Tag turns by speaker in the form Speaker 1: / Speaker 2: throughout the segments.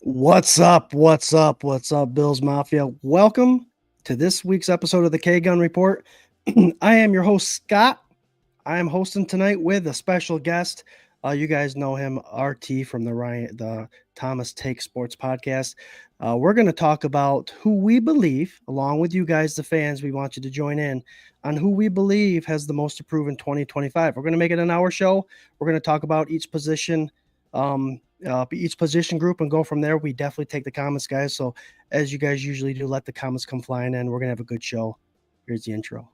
Speaker 1: What's up? What's up? What's up, Bills Mafia? Welcome to this week's episode of the K-Gun Report. I am your host, Scott. I am hosting tonight with a special guest. You guys know him, RT from the Thomas Take Sports podcast. We're going to talk about who we believe, along with you guys, the fans. We want you to join in on who we believe has the most to prove in 2025. We're going to make it an hour show. We're going to talk about each position group and go from there. We definitely take the comments, guys. So as you guys usually do, let the comments come flying in. We're going to have a good show. Here's the intro.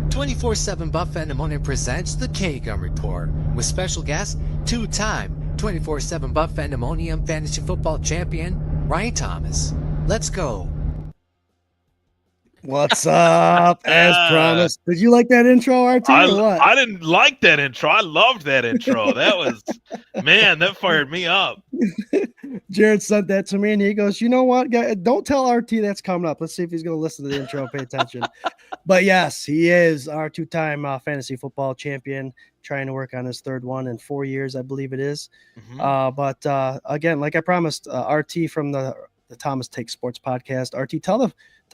Speaker 2: 24/7 Buff Fandemonium presents the K-Gun Report with special guest, two-time 24/7 Buff Fandemonium Fantasy Football Champion, Ryan Thomas. Let's go.
Speaker 1: What's up? As promised. Did you like that intro, RT, or what?
Speaker 3: I didn't like that intro. I loved that intro. That was, man, that fired me up.
Speaker 1: Jared sent that to me, and he goes, "You know what, guy? Don't tell RT that's coming up. Let's see if he's going to listen to the intro and pay attention." But yes, he is our two-time fantasy football champion, trying to work on his third one in 4 years, I believe it is. But again, like I promised, RT from the Thomas Take Sports podcast. RT, tell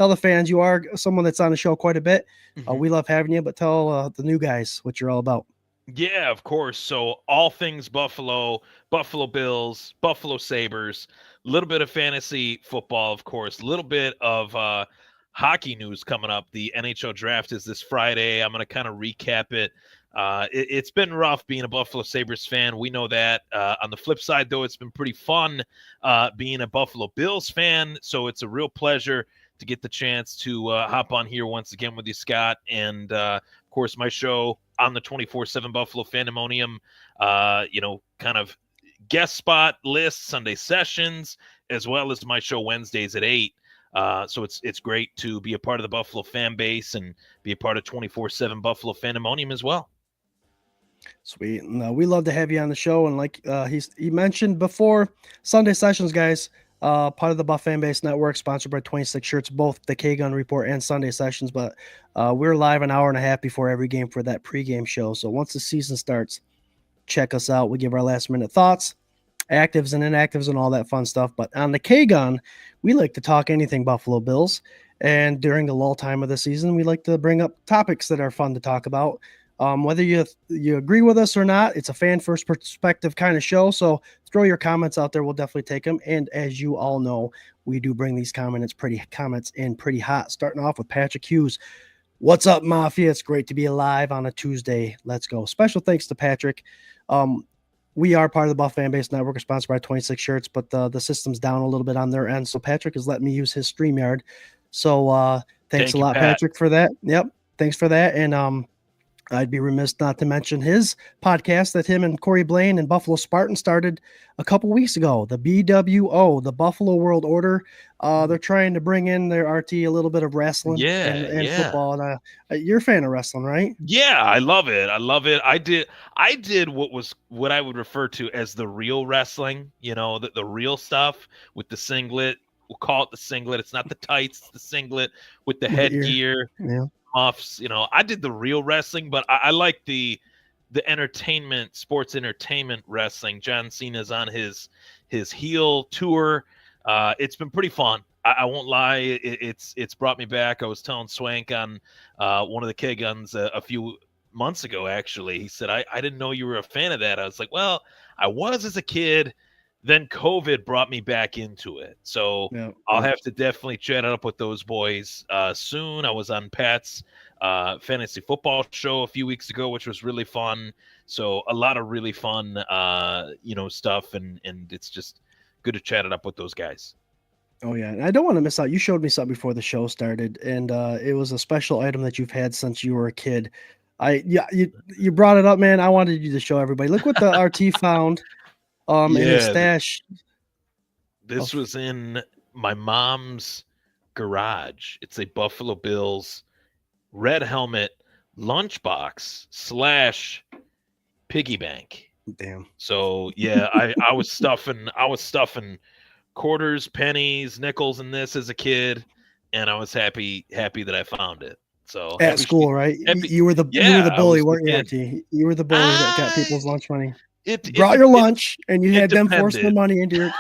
Speaker 1: the fans you are someone that's on the show quite a bit. We love having you, but tell the new guys what you're all about.
Speaker 3: Yeah, of course. So all things Buffalo, Buffalo Bills, Buffalo Sabres, a little bit of fantasy football, of course, a little bit of hockey news coming up. The NHL draft is this Friday. I'm going to kind of recap it. It's been rough being a Buffalo Sabres fan. We know that. On the flip side, though, it's been pretty fun being a Buffalo Bills fan. So it's a real pleasure to get the chance to hop on here once again with you, Scott. And, of course, my show on the 24/7 Buffalo Fandemonium, kind of guest spot list, Sunday sessions, as well as my show Wednesdays at 8. So it's great to be a part of the Buffalo fan base and be a part of 24/7 Buffalo Fandemonium as well.
Speaker 1: Sweet. No, we love to have you on the show. And like he mentioned before, Sunday sessions, guys, part of the Buff Fan Base Network, sponsored by 26 Shirts, both the K-Gun Report and Sunday sessions. But we're live an hour and a half before every game for that pregame show. So once the season starts, check us out. We give our last minute thoughts, actives and inactives and all that fun stuff. But on the K-Gun, we like to talk anything Buffalo Bills. And during the lull time of the season, we like to bring up topics that are fun to talk about. Whether you agree with us or not, it's a fan first perspective kind of show. So throw your comments out there. We'll definitely take them. And as you all know, we do bring these comments in pretty hot, starting off with Patrick Hughes. What's up, Mafia? It's great to be alive on a Tuesday. Let's go. Special thanks to Patrick. We are part of the Buff Fan Base Network, sponsored by 26 Shirts, but the system's down a little bit on their end. So Patrick is letting me use his StreamYard. So thanks a lot, Patrick, for that. Yep. Thanks for that. And I'd be remiss not to mention his podcast that him and Corey Blaine and Buffalo Spartan started a couple weeks ago, the BWO, the Buffalo World Order. They're trying to bring in their RT a little bit of wrestling and football. And you're a fan of wrestling, right?
Speaker 3: Yeah, I love it. I did what I would refer to as the real wrestling, the real stuff with the singlet. We'll call it the singlet. It's not the tights, it's the singlet with the headgear.
Speaker 1: Yeah.
Speaker 3: Muffs, I did the real wrestling, but I like the sports entertainment wrestling. John Cena's on his heel tour. It's been pretty fun. I won't lie. It's brought me back. I was telling Swank on one of the K-Guns a few months ago, actually. He said, I didn't know you were a fan of that. I was like, well, I was as a kid. Then COVID brought me back into it. So I'll have to definitely chat it up with those boys soon. I was on Pat's fantasy football show a few weeks ago, which was really fun. So a lot of really fun, stuff. And it's just good to chat it up with those guys.
Speaker 1: Oh, yeah. And I don't want to miss out. You showed me something before the show started, and it was a special item that you've had since you were a kid. You brought it up, man. I wanted you to show everybody. Look what the RT found. In his stash.
Speaker 3: This was in my mom's garage. It's a Buffalo Bills red helmet lunchbox / piggy bank.
Speaker 1: Damn.
Speaker 3: So yeah, I was stuffing quarters, pennies, nickels in this as a kid, and I was happy that I found it. So
Speaker 1: at school, right? You were the bully, weren't you, RT? You were the bully that got people's lunch money. It brought your lunch, and you had them force the money into your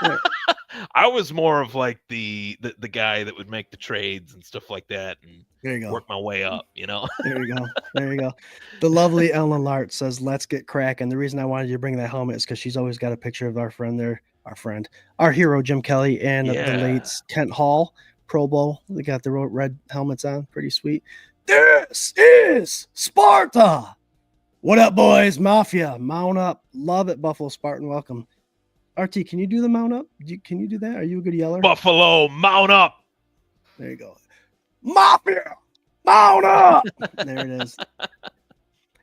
Speaker 3: I was more of like the guy that would make the trades and stuff like that and
Speaker 1: There you go.
Speaker 3: work my way up, you know.
Speaker 1: There you go. There you go. The lovely Ellen Lart says, "Let's get cracking." The reason I wanted you to bring that helmet is because she's always got a picture of our friend there, our hero Jim Kelly, and the late
Speaker 3: Yeah.
Speaker 1: Kent Hall, Pro Bowl. They got the red helmets on, pretty sweet. This is Sparta. What up, boys? Mafia, mount up. Love it, Buffalo Spartan. Welcome. RT, can you do the mount up? Can you do that? Are you a good yeller?
Speaker 3: Buffalo, mount up.
Speaker 1: There you go. Mafia, mount up. There it is.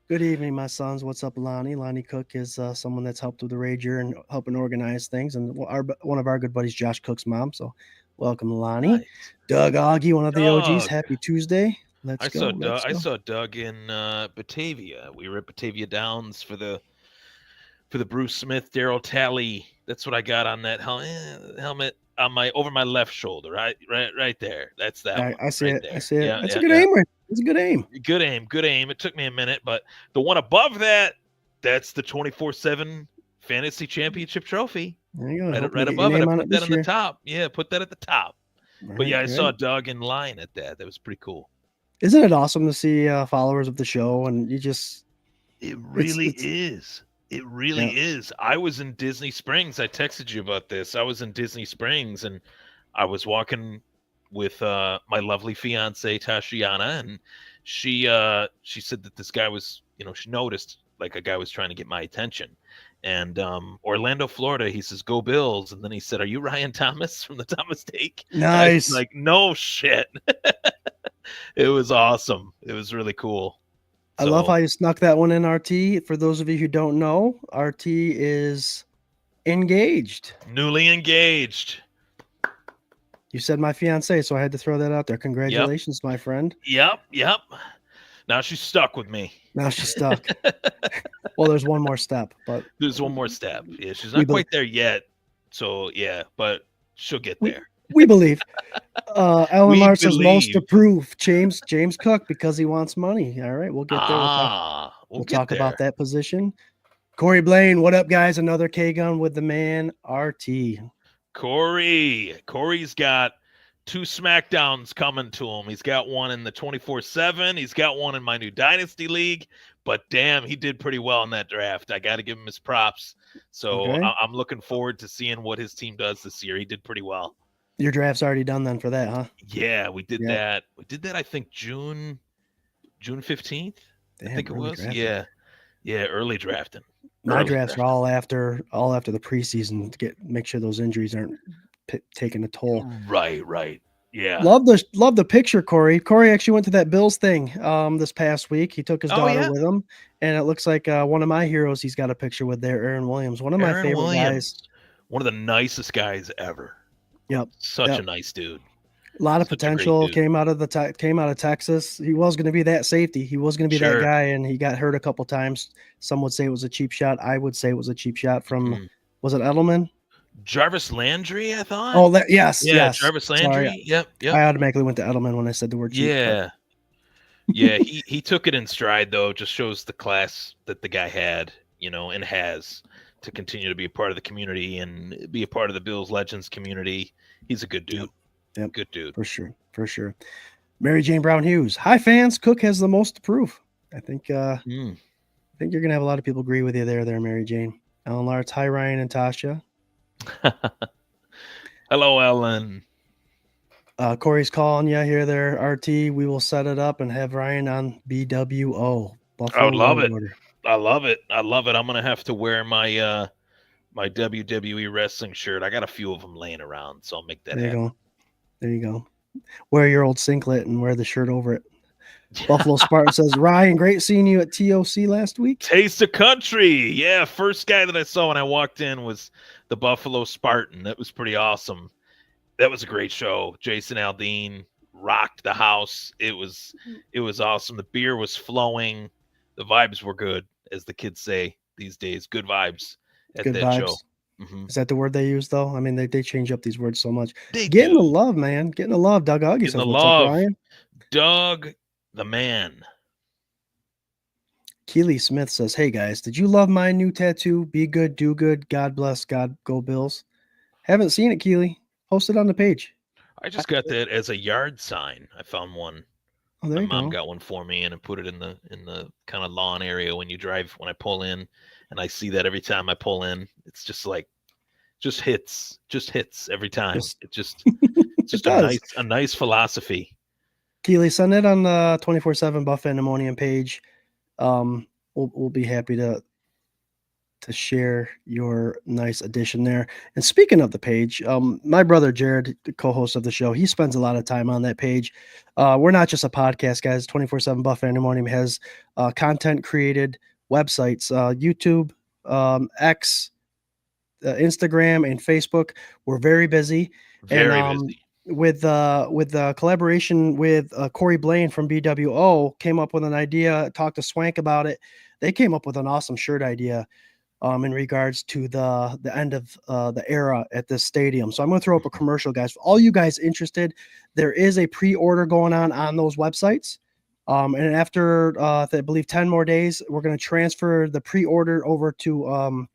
Speaker 1: Good evening, my sons. What's up, Lonnie? Lonnie Cook is someone that's helped with the Rager and helping organize things, and one of our good buddies, Josh Cook's mom. So, welcome, Lonnie.
Speaker 3: Nice.
Speaker 1: Doug Augie, one of the OGs.
Speaker 3: Doug.
Speaker 1: Happy Tuesday. Let's go.
Speaker 3: I saw Doug in Batavia. We were at Batavia Downs for the Bruce Smith, Daryl Talley. That's what I got on that helmet on over my left shoulder, right there. That's that one.
Speaker 1: I see
Speaker 3: right
Speaker 1: it.
Speaker 3: there.
Speaker 1: I see it.
Speaker 3: Yeah,
Speaker 1: That's
Speaker 3: yeah,
Speaker 1: a good aim, right? It's a good aim.
Speaker 3: Good aim. It took me a minute, but the one above that, that's the 24/7 Fantasy Championship trophy.
Speaker 1: There you go.
Speaker 3: Right above it. I put that on the top. Yeah, put that at the top. But yeah, I saw Doug in line at that. That was pretty cool.
Speaker 1: Isn't it awesome to see followers of the show? And you just.
Speaker 3: It really is. It really is. I was in Disney Springs. I texted you about this. I was in Disney Springs and I was walking with my lovely fiance Tashiana, and she said that this guy was, she noticed like a guy was trying to get my attention. And Orlando, Florida, he says, "Go Bills." And then he said, "Are you Ryan Thomas from the Thomas Take?"
Speaker 1: Nice.
Speaker 3: Like, no shit. It was awesome. It was really cool.
Speaker 1: I love how you snuck that one in, RT. For those of you who don't know, RT is engaged.
Speaker 3: Newly engaged.
Speaker 1: You said my fiance, so I had to throw that out there. Congratulations, my friend.
Speaker 3: Yep. Now she's stuck with me.
Speaker 1: Now she's stuck. Well, there's one more step, but
Speaker 3: there's one more step. Yeah, she's not quite there yet. So yeah, but she'll get there.
Speaker 1: We believe. Ellen Lart says most approved. James Cook because he wants money. All right, we'll get there. We'll talk about that position. Corey Blaine, what up, guys? Another K-Gun with the man RT.
Speaker 3: Corey's got 2 SmackDowns coming to him. He's got one in the 24/7. He's got one in my new Dynasty League. But damn, he did pretty well in that draft. I got to give him his props. So I'm looking forward to seeing what his team does this year. He did pretty well.
Speaker 1: Your draft's already done then for that, huh?
Speaker 3: Yeah, we did that. We did that, I think, June 15th. I think it was. Drafting. Yeah, early drafting.
Speaker 1: My drafts are all after the preseason to make sure those injuries aren't taking a toll.
Speaker 3: Right. Yeah.
Speaker 1: Love the picture, Corey. Corey actually went to that Bills thing this past week. He took his daughter with him, and it looks like one of my heroes he's got a picture with there, Aaron Williams, one of my favorite guys.
Speaker 3: One of the nicest guys ever.
Speaker 1: Yep.
Speaker 3: Such a nice dude.
Speaker 1: A lot of potential came out of Texas. He was going to be that safety. He was going to be that guy, and he got hurt a couple times. Some would say it was a cheap shot. I would say it was a cheap shot from was it Edelman?
Speaker 3: Jarvis Landry, I thought.
Speaker 1: Oh, yes.
Speaker 3: Jarvis Landry. Sorry. Yep.
Speaker 1: I automatically went to Edelman when I said the word cheap.
Speaker 3: Yeah. Yeah, he took it in stride though. Just shows the class that the guy had, and has to continue to be a part of the community and be a part of the Bills Legends community. He's a good dude.
Speaker 1: Yep.
Speaker 3: Good dude.
Speaker 1: For sure. Mary Jane Brown Hughes. Hi, fans. Cook has the most to prove. I think you're going to have a lot of people agree with you there, Mary Jane. Ellen Lartz. Hi, Ryan and Tasha.
Speaker 3: Hello, Ellen.
Speaker 1: Corey's calling you here there, RT. We will set it up and have Ryan on BWO.
Speaker 3: Buffalo I would love it. Order. I love it. I'm going to have to wear my my WWE wrestling shirt. I got a few of them laying around, so I'll make that happen.
Speaker 1: There you go. Wear your old singlet and wear the shirt over it. Buffalo Spartan says, Ryan, great seeing you at TOC last week.
Speaker 3: Taste of Country. Yeah, first guy that I saw when I walked in was the Buffalo Spartan. That was pretty awesome. That was a great show. Jason Aldean rocked the house. It was awesome. The beer was flowing. The vibes were good, as the kids say these days. Good vibes at that vibes. Show.
Speaker 1: Mm-hmm. Is that the word they use, though? I mean, they change up these words so much. Getting the love, man. Getting the love. Doug Augie says, what's up, Ryan?
Speaker 3: Doug, the man.
Speaker 1: Keely Smith says, hey, guys, did you love my new tattoo? Be good, do good. God bless. God, go Bills. Haven't seen it, Keely. Post it on the page.
Speaker 3: I just got that as a yard sign. I found one.
Speaker 1: Oh,
Speaker 3: My
Speaker 1: there you
Speaker 3: mom
Speaker 1: go.
Speaker 3: got one for me, and I put it in the kind of lawn area when you drive when I pull in, and I see that every time I pull in. It's just like just hits every time.
Speaker 1: Yes,
Speaker 3: It's
Speaker 1: it
Speaker 3: just
Speaker 1: does.
Speaker 3: a nice philosophy.
Speaker 1: Keely, send it on the 24/7 Buff Pandemonium page. We'll be happy to share your nice addition there. And speaking of the page, my brother Jared, the co-host of the show, he spends a lot of time on that page. We're not just a podcast, guys. 24/7 Buff Pandemonium has content created, websites, YouTube, X, Instagram, and Facebook. We're very busy, and
Speaker 3: Very busy.
Speaker 1: with the collaboration with Corey Blaine from BWO, came up with an idea. Talked to Swank about it. They came up with an awesome shirt idea in regards to the end of the era at this stadium. So I'm going to throw up a commercial, guys. For all you guys interested, there is a pre-order going on those websites. And after I believe 10 more days, we're going to transfer the pre-order over to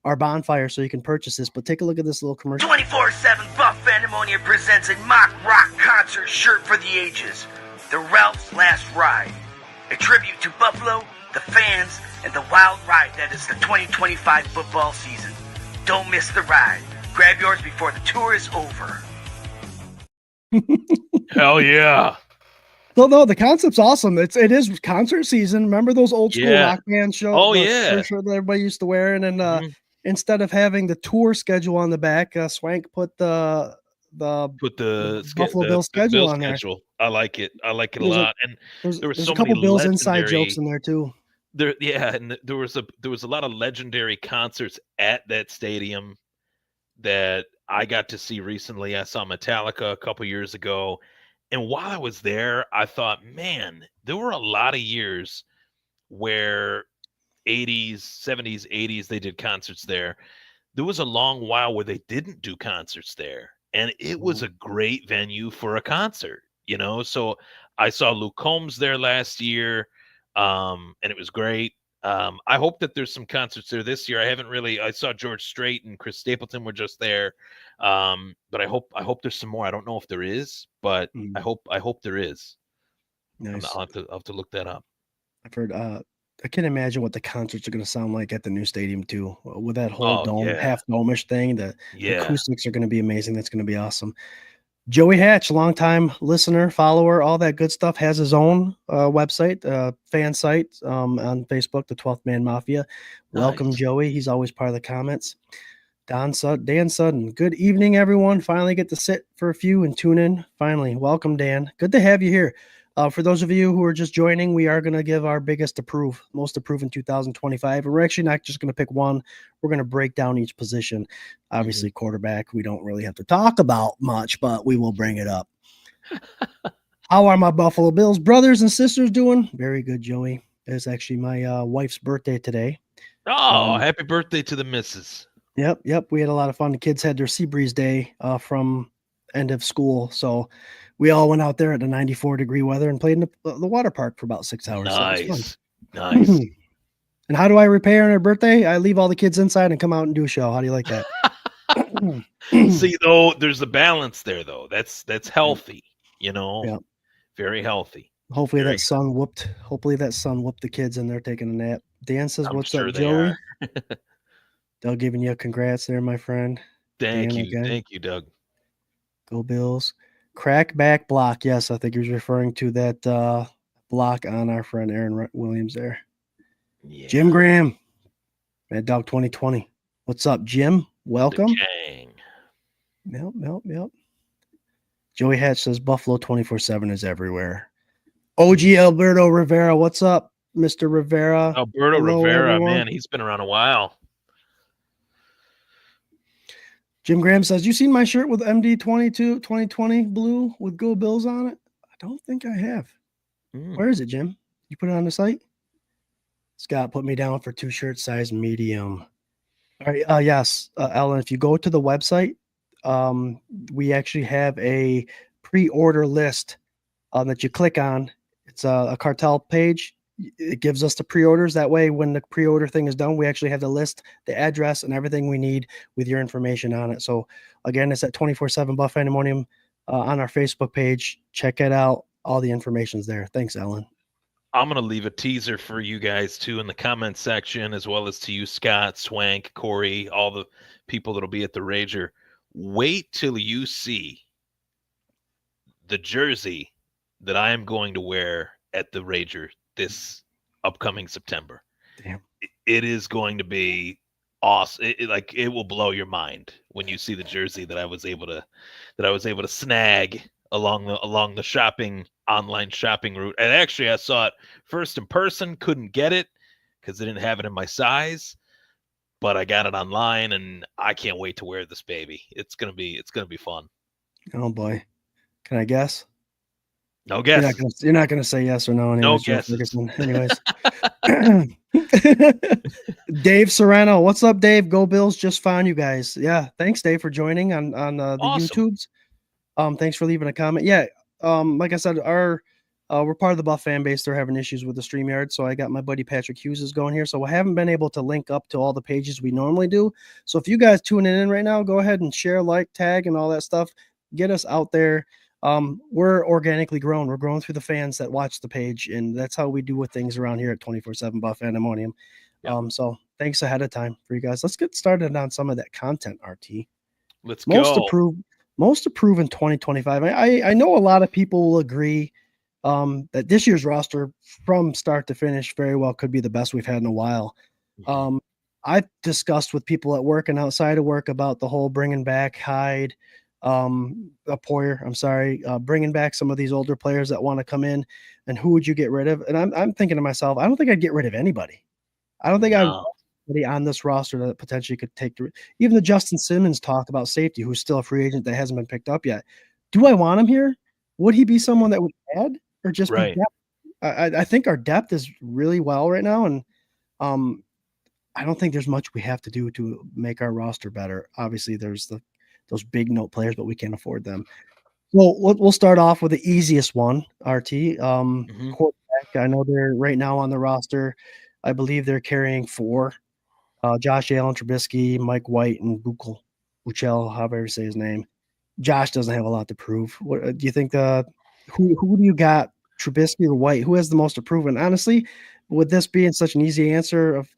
Speaker 1: our bonfire so you can purchase this. But take a look at this little commercial.
Speaker 4: 24/7 Buff Pandemonium presents a mock rock concert shirt for the ages. The Ralph's Last Ride. A tribute to Buffalo, the fans, and the wild ride that is the 2025 football season. Don't miss the ride. Grab yours before the tour is over.
Speaker 3: Hell yeah.
Speaker 1: No, the concept's awesome. It is concert season. Remember those old school rock band shows?
Speaker 3: Oh,
Speaker 1: the
Speaker 3: yeah.
Speaker 1: shirt that everybody used to wear. And then
Speaker 3: Mhm.
Speaker 1: instead of having the tour schedule on the back, Swank put the
Speaker 3: Put the
Speaker 1: Buffalo Bills schedule
Speaker 3: Bill
Speaker 1: on there.
Speaker 3: schedule. I like it. I like it a
Speaker 1: There's a-
Speaker 3: lot. And there were
Speaker 1: There's
Speaker 3: so
Speaker 1: a couple
Speaker 3: many
Speaker 1: Bills inside
Speaker 3: legendary
Speaker 1: jokes in there too.
Speaker 3: and there was a lot of legendary concerts at that stadium that I got to see recently. I saw Metallica a couple years ago, and while I was there, I thought, man, there were a lot of years where 80s, 70s, 80s they did concerts there. There was a long while where they didn't do concerts there, and it was a great venue for a concert, you know. So I saw Luke Combs there last year, and it was great. I hope that there's some concerts there this year. I saw George Strait and Chris Stapleton were just there, but I hope there's some more. I don't know if there is, but I hope there is.
Speaker 1: Nice.
Speaker 3: I'll have to look that up.
Speaker 1: I've heard. I can imagine what the concerts are going to sound like at the new stadium too, with that whole dome, half dome-ish thing. The acoustics are going to be amazing. That's going to be awesome. Joey Hatch, longtime listener, follower, all that good stuff, has his own website, fan site on Facebook, the 12th Man Mafia. Welcome,
Speaker 3: Nice.
Speaker 1: Joey. He's always part of the comments. Dan Sutton, good evening, everyone. Finally get to sit for a few and tune in. Finally, welcome, Dan. Good to have you here. For those of you who are just joining, we are going to give our most approved in 2025. And we're actually not just going to pick one. We're going to break down each position. Obviously, quarterback, we don't really have to talk about much, but we will bring it up. How are my Buffalo Bills brothers and sisters doing? Very good, Joey. It's actually my wife's birthday today.
Speaker 3: Oh, happy birthday to the missus.
Speaker 1: Yep. We had a lot of fun. The kids had their Sea Breeze Day from end of school. So we all went out there at the 94-degree weather and played in the water park for about 6 hours.
Speaker 3: Nice.
Speaker 1: So nice. And how do I repay on her birthday? I leave all the kids inside and come out and do a show. How do you like that?
Speaker 3: See, though, there's a balance there, though. That's healthy, you know.
Speaker 1: Yep.
Speaker 3: Very healthy.
Speaker 1: Hopefully that sun whooped the kids and they're taking a nap. Dan says, "What's up, Joey?" Doug giving you a congrats there, my friend.
Speaker 3: Thank you, Doug.
Speaker 1: Go Bills. Crackback block. Yes, I think he was referring to that block on our friend Aaron Williams there. Yeah. Jim Graham, Mad Dog 2020. What's up, Jim? Welcome. Yep. Joey Hatch says Buffalo 24/7 is everywhere. OG Alberto Rivera. What's up, Mr. Rivera?
Speaker 3: Alberto Rivera, everyone. Man, he's been around a while.
Speaker 1: Jim Graham says, you seen my shirt with MD 2020 blue with Go Bills on it? I don't think I have. Where is it, Jim? You put it on the site? Scott put me down for 2 shirt size medium. All right. Yes, Ellen, if you go to the website, we actually have a pre-order list that you click on. It's a cartel page. it gives us the pre-orders. That way, when the pre-order thing is done, we actually have the list, the address, and everything we need with your information on it. So again, it's at 24/7 Buff Pandemonium on our Facebook page. Check it out. All the information's there. Thanks, Ellen.
Speaker 3: I'm gonna leave a teaser for you guys too in the comment section, as well as to you, Scott, Swank, Corey, all the people that'll be at the Rager. Wait till you see the jersey that I am going to wear at the Rager this upcoming September.
Speaker 1: Damn.
Speaker 3: It is going to be awesome. It will blow your mind when you see the jersey that I was able to snag along the shopping online shopping route. And actually, I saw it first in person. Couldn't get it because they didn't have it in my size, but I got it online, and I can't wait to wear this baby. It's gonna be fun.
Speaker 1: Oh boy. Can I guess?
Speaker 3: No
Speaker 1: You're not
Speaker 3: guesses.
Speaker 1: gonna say yes or no,
Speaker 3: No
Speaker 1: anyways, Joe
Speaker 3: guesses.
Speaker 1: Ferguson. Anyways. Dave Serrano, what's up, Dave? Go Bills! Just found you guys. Yeah, thanks, Dave, for joining on the
Speaker 3: Awesome.
Speaker 1: YouTubes. Thanks for leaving a comment. Yeah, like I said, we're part of the Buff fan base. They're having issues with the StreamYard, so I got my buddy Patrick Hughes is going here. So I haven't been able to link up to all the pages we normally do. So if you guys tuning in right now, go ahead and share, like, tag, and all that stuff. Get us out there. We're organically grown. We're growing through the fans that watch the page, and that's how we do with things around here at 24/7 Buff Pandemonium.
Speaker 3: Yep.
Speaker 1: So thanks ahead of time for you guys. Let's get started on some of that content, RT.
Speaker 3: Let's
Speaker 1: Most
Speaker 3: go.
Speaker 1: approved, most approved in 2025. I know a lot of people will agree that this year's roster from start to finish very well could be the best we've had in a while. I've discussed with people at work and outside of work about the whole bringing back Hyde, Poyer, I'm sorry, bringing back some of these older players that want to come in, and who would you get rid of? And I'm thinking to myself, I don't think I'd get rid of anybody. I don't think I would
Speaker 3: No.
Speaker 1: anybody on this roster that potentially could take even the Justin Simmons talk about safety, who's still a free agent that hasn't been picked up yet. Do I want him here? Would he be someone that would add or just be
Speaker 3: Right.
Speaker 1: depth? I think our depth is really well right now, and I don't think there's much we have to do to make our roster better. Obviously, there's those big note players, but we can't afford them. Well, we'll start off with the easiest one, RT. Quarterback. I know they're right now on the roster. I believe they're carrying 4. Josh Allen, Trubisky, Mike White, and Buchel, however you say his name. Josh doesn't have a lot to prove. What do you think? Who do you got, Trubisky or White? Who has the most to prove? And honestly, with this being such an easy answer of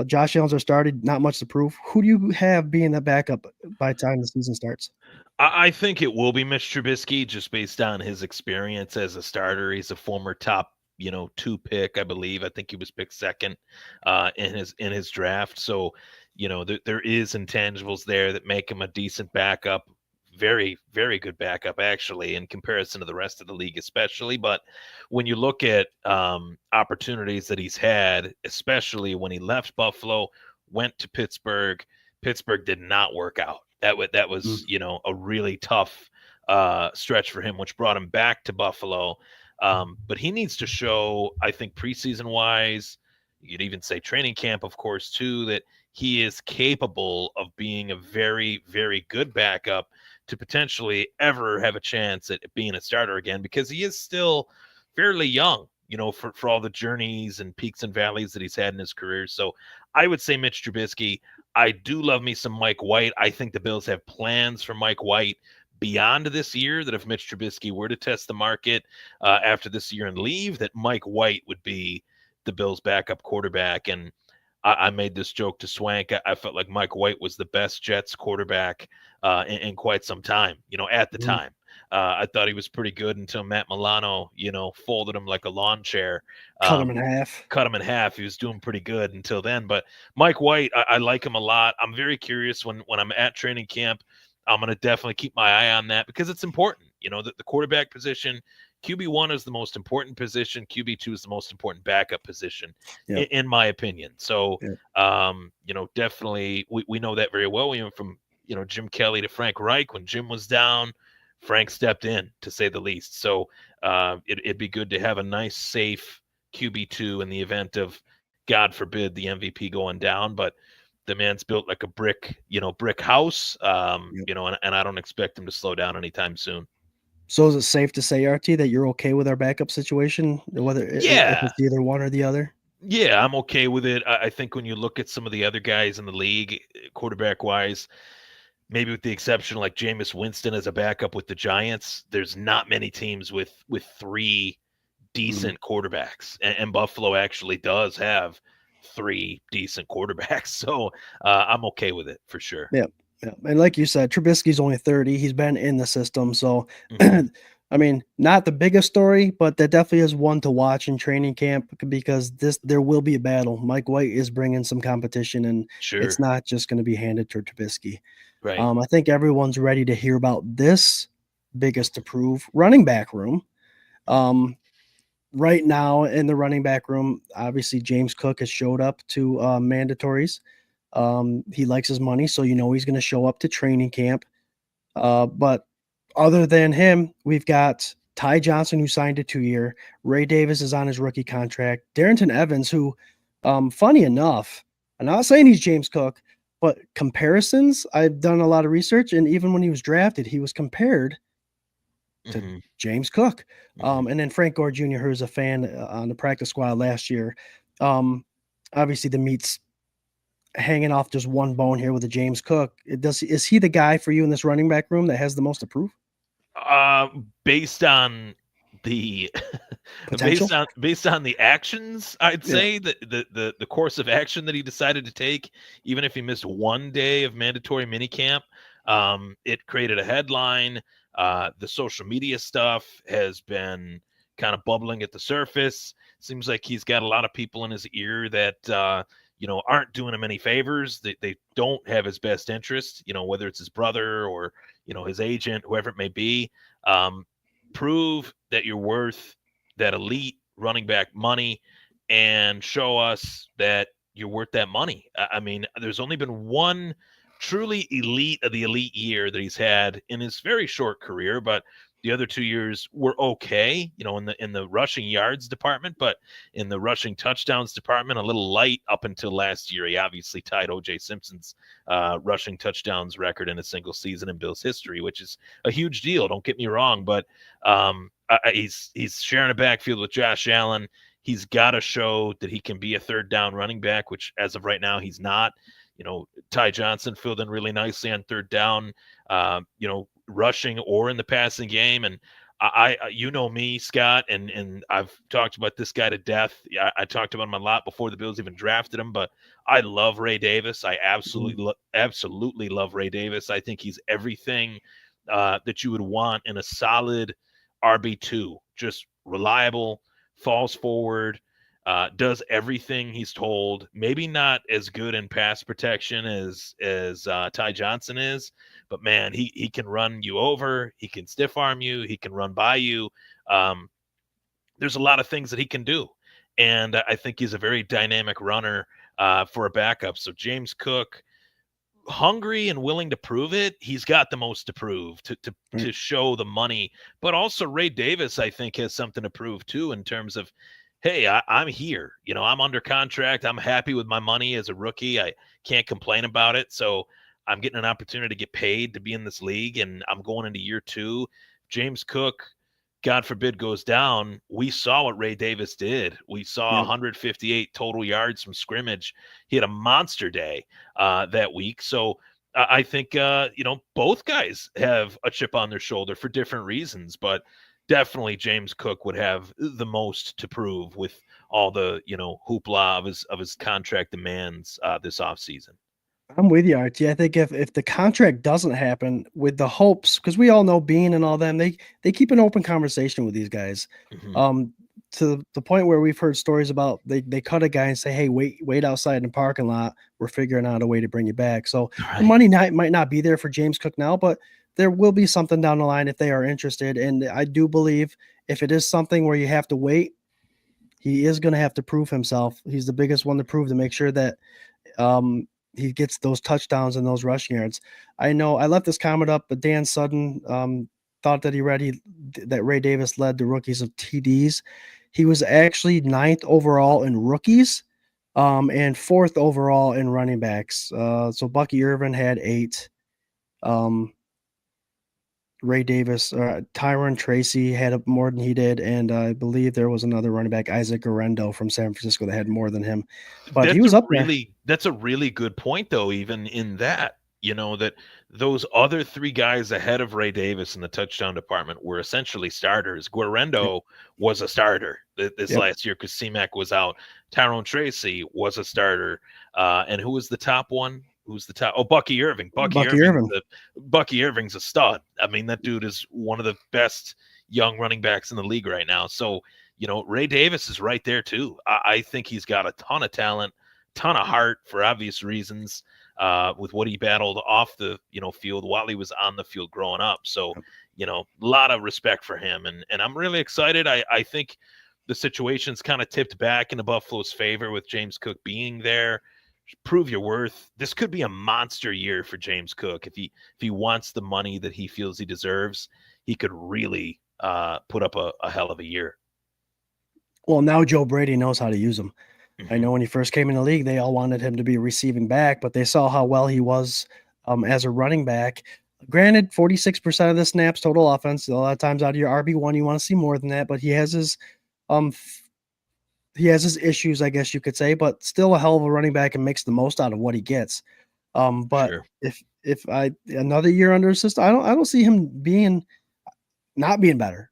Speaker 1: Josh Allen's are started, not much to prove. Who do you have being the backup by the time the season starts?
Speaker 3: I think it will be Mitch Trubisky just based on his experience as a starter. He's a former top, 2 pick, I believe. I think he was picked second in his draft. So, there is intangibles there that make him a decent backup. Very, very good backup, actually, in comparison to the rest of the league, especially. But when you look at opportunities that he's had, especially when he left Buffalo, went to Pittsburgh, Pittsburgh did not work out. That was a really tough stretch for him, which brought him back to Buffalo. But he needs to show, I think, preseason wise, you could even say training camp, of course, too, that he is capable of being a very, very good backup to potentially ever have a chance at being a starter again, because he is still fairly young, for all the journeys and peaks and valleys that he's had in his career. So I would say Mitch Trubisky. I do love me some Mike White. I think the Bills have plans for Mike White beyond this year, that if Mitch Trubisky were to test the market after this year and leave, that Mike White would be the Bills' backup quarterback. And I made this joke to Swank. I felt like Mike White was the best Jets quarterback in quite some time, at the time. I thought he was pretty good until Matt Milano, folded him like a lawn chair.
Speaker 1: Cut him in half.
Speaker 3: Cut him in half. He was doing pretty good until then. But Mike White, I like him a lot. I'm very curious when I'm at training camp. I'm going to definitely keep my eye on that because it's important. The quarterback position, QB1 is the most important position. QB2 is the most important backup position, in my opinion. So, definitely we know that very well. We went from, Jim Kelly to Frank Reich. When Jim was down, Frank stepped in, to say the least. So it'd be good to have a nice, safe QB2 in the event of, God forbid, the MVP going down. But the man's built like a brick house, and I don't expect him to slow down anytime soon.
Speaker 1: So is it safe to say, RT, that you're okay with our backup situation, whether if
Speaker 3: Yeah.
Speaker 1: it's either one or the other?
Speaker 3: Yeah, I'm okay with it. I think when you look at some of the other guys in the league, quarterback wise, maybe with the exception like Jameis Winston as a backup with the Giants, there's not many teams with three
Speaker 1: Mm.
Speaker 3: decent quarterbacks, and Buffalo actually does have three decent quarterbacks. So I'm okay with it for sure.
Speaker 1: Yeah, yeah, and like you said, Trubisky's only 30. He's been in the system, so
Speaker 3: Hmm.
Speaker 1: I mean, not the biggest story, but that definitely is one to watch in training camp because there will be a battle. Mike White is bringing some competition, and it's
Speaker 3: Sure.
Speaker 1: not just going to be handed to Trubisky.
Speaker 3: Right.
Speaker 1: I think everyone's ready to hear about this biggest to prove running back room. Um, right now in the running back room, obviously James Cook has showed up to mandatories. He likes his money, so he's going to show up to training camp. But other than him, we've got Ty Johnson, who signed a 2-year. Ray Davis is on his rookie contract. Darrington Evans, who, funny enough, I'm not saying he's James Cook, but comparisons, I've done a lot of research, and even when he was drafted, he was compared to
Speaker 3: Hmm.
Speaker 1: James Cook.
Speaker 3: Hmm.
Speaker 1: And then Frank Gore Jr., who was a fan on the practice squad last year. Um, obviously, the meat's hanging off just one bone here with the James Cook. Is he the guy for you in this running back room that has the most to prove?
Speaker 3: Based on the
Speaker 1: Potential?
Speaker 3: based on the actions, I'd
Speaker 1: Yeah.
Speaker 3: say that the course of action that he decided to take, even if he missed one day of mandatory minicamp, it created a headline. The social media stuff has been kind of bubbling at the surface. Seems like he's got a lot of people in his ear that aren't doing him any favors. They don't have his best interest. Whether it's his brother or his agent, whoever it may be. Um, Prove that you're worth that elite running back money and show us that you're worth that money. I mean, there's only been one truly elite of the elite year that he's had in his very short career, but the other 2 years were okay, in the rushing yards department, but in the rushing touchdowns department, a little light up until last year. He obviously tied OJ Simpson's rushing touchdowns record in a single season in Bills history, which is a huge deal. Don't get me wrong, but he's sharing a backfield with Josh Allen. He's got to show that he can be a third down running back, which as of right now he's not. Ty Johnson filled in really nicely on third down, rushing or in the passing game. And you know me, Scott, and I've talked about this guy to death. I talked about him a lot before the Bills even drafted him, but I love Ray Davis. I
Speaker 1: Mhm.
Speaker 3: absolutely love Ray Davis. I think he's everything that you would want in a solid RB2, just reliable, falls forward, does everything he's told. Maybe not as good in pass protection as Ty Johnson is, but man, he can run you over. He can stiff arm you. He can run by you. Um, there's a lot of things that he can do, and I think he's a very dynamic runner for a backup. So James Cook, hungry and willing to prove it, he's got the most to prove
Speaker 1: Right.
Speaker 3: to show the money. But also Ray Davis, I think, has something to prove too in terms of, hey, I'm here. I'm under contract. I'm happy with my money as a rookie. I can't complain about it. So I'm getting an opportunity to get paid to be in this league, and I'm going into year two. James Cook, God forbid, goes down. We saw what Ray Davis did. We saw
Speaker 1: Yep.
Speaker 3: 158 total yards from scrimmage. He had a monster day that week. So I think both guys have a chip on their shoulder for different reasons, but definitely James Cook would have the most to prove with all the hoopla of his contract demands this offseason.
Speaker 1: I'm with you, RT. I think if the contract doesn't happen with the hopes, because we all know Bean and all them, they keep an open conversation with these guys.
Speaker 3: Hmm.
Speaker 1: Um, to the point where we've heard stories about they cut a guy and say, "Hey, wait outside in the parking lot. We're figuring out a way to bring you back." So the
Speaker 3: Right.
Speaker 1: money might not be there for James Cook now, but there will be something down the line if they are interested. And I do believe if it is something where you have to wait, he is going to have to prove himself. He's the biggest one to prove to make sure that um, he gets those touchdowns and those rushing yards. I know I left this comment up, but Dan Sutton thought that that Ray Davis led the rookies of TDs. He was actually ninth overall in rookies, and fourth overall in running backs. So Bucky Irvin had 8. Um, Ray Davis, Tyron Tracy had more than he did, and I believe there was another running back, Isaac Arendo from San Francisco, that had more than him. But he was up there.
Speaker 3: That's a really good point, though. Even in that, that those other three guys ahead of Ray Davis in the touchdown department were essentially starters. Guarendo was a starter this last year because C-Mac was out. Tyrone Tracy was a starter, and who was the top one? Who's the top? Oh, Bucky Irving. Bucky Irving's a stud. I mean, that dude is one of the best young running backs in the league right now. So, Ray Davis is right there too. I think he's got a ton of talent, ton of heart for obvious reasons, with what he battled off the, field while he was on the field growing up. So, a lot of respect for him. And I'm really excited. I think the situation's kind of tipped back into Buffalo's favor with James Cook being there. Prove your worth. This could be a monster year for James Cook. If he wants the money that he feels he deserves, he could really put up a hell of a year.
Speaker 1: Well, now Joe Brady knows how to use him. I know when he first came in the league, they all wanted him to be a receiving back, but they saw how well he was as a running back. Granted, 46% of the snaps total offense. A lot of times out of your RB1, you want to see more than that, but he has his issues, I guess you could say, but still a hell of a running back and makes the most out of what he gets. But
Speaker 3: sure.
Speaker 1: if another year under his system, I don't see him not being better.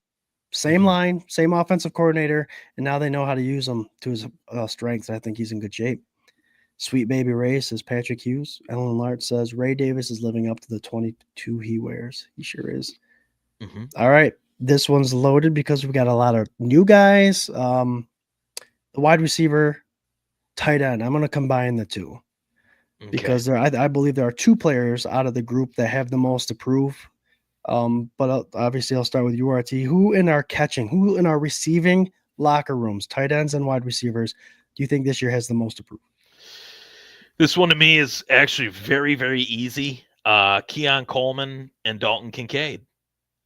Speaker 1: Same line, same offensive coordinator, and now they know how to use him to his strengths. I think he's in good shape. Sweet Baby Ray says Patrick Hughes. Ellen Lart says Ray Davis is living up to the 22 he wears. He sure is. All right. This one's loaded because we got a lot of new guys. The wide receiver, tight end. I'm going to combine the two because I believe there are two players out of the group that have the most to prove. But obviously I'll start with URT. Who in our receiving locker rooms, tight ends and wide receivers, do you think this year has the most to prove?
Speaker 3: This one to me is actually very, very easy. Keon Coleman and Dalton Kincaid.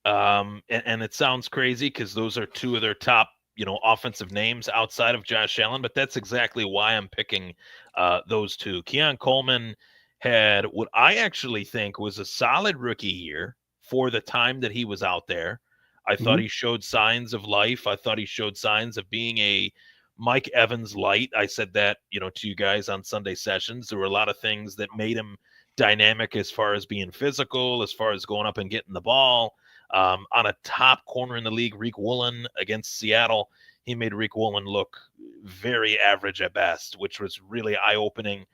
Speaker 3: And it sounds crazy because those are two of their top, offensive names outside of Josh Allen, but that's exactly why I'm picking those two. Keon Coleman had what I actually think was a solid rookie year for the time that he was out there. I thought he showed signs of life. I thought he showed signs of being a Mike Evans light. I said that, to you guys on Sunday sessions. There were a lot of things that made him dynamic as far as being physical, as far as going up and getting the ball. On a top corner in the league, Reek Woolen against Seattle, he made Reek Woolen look very average at best, which was really eye-opening.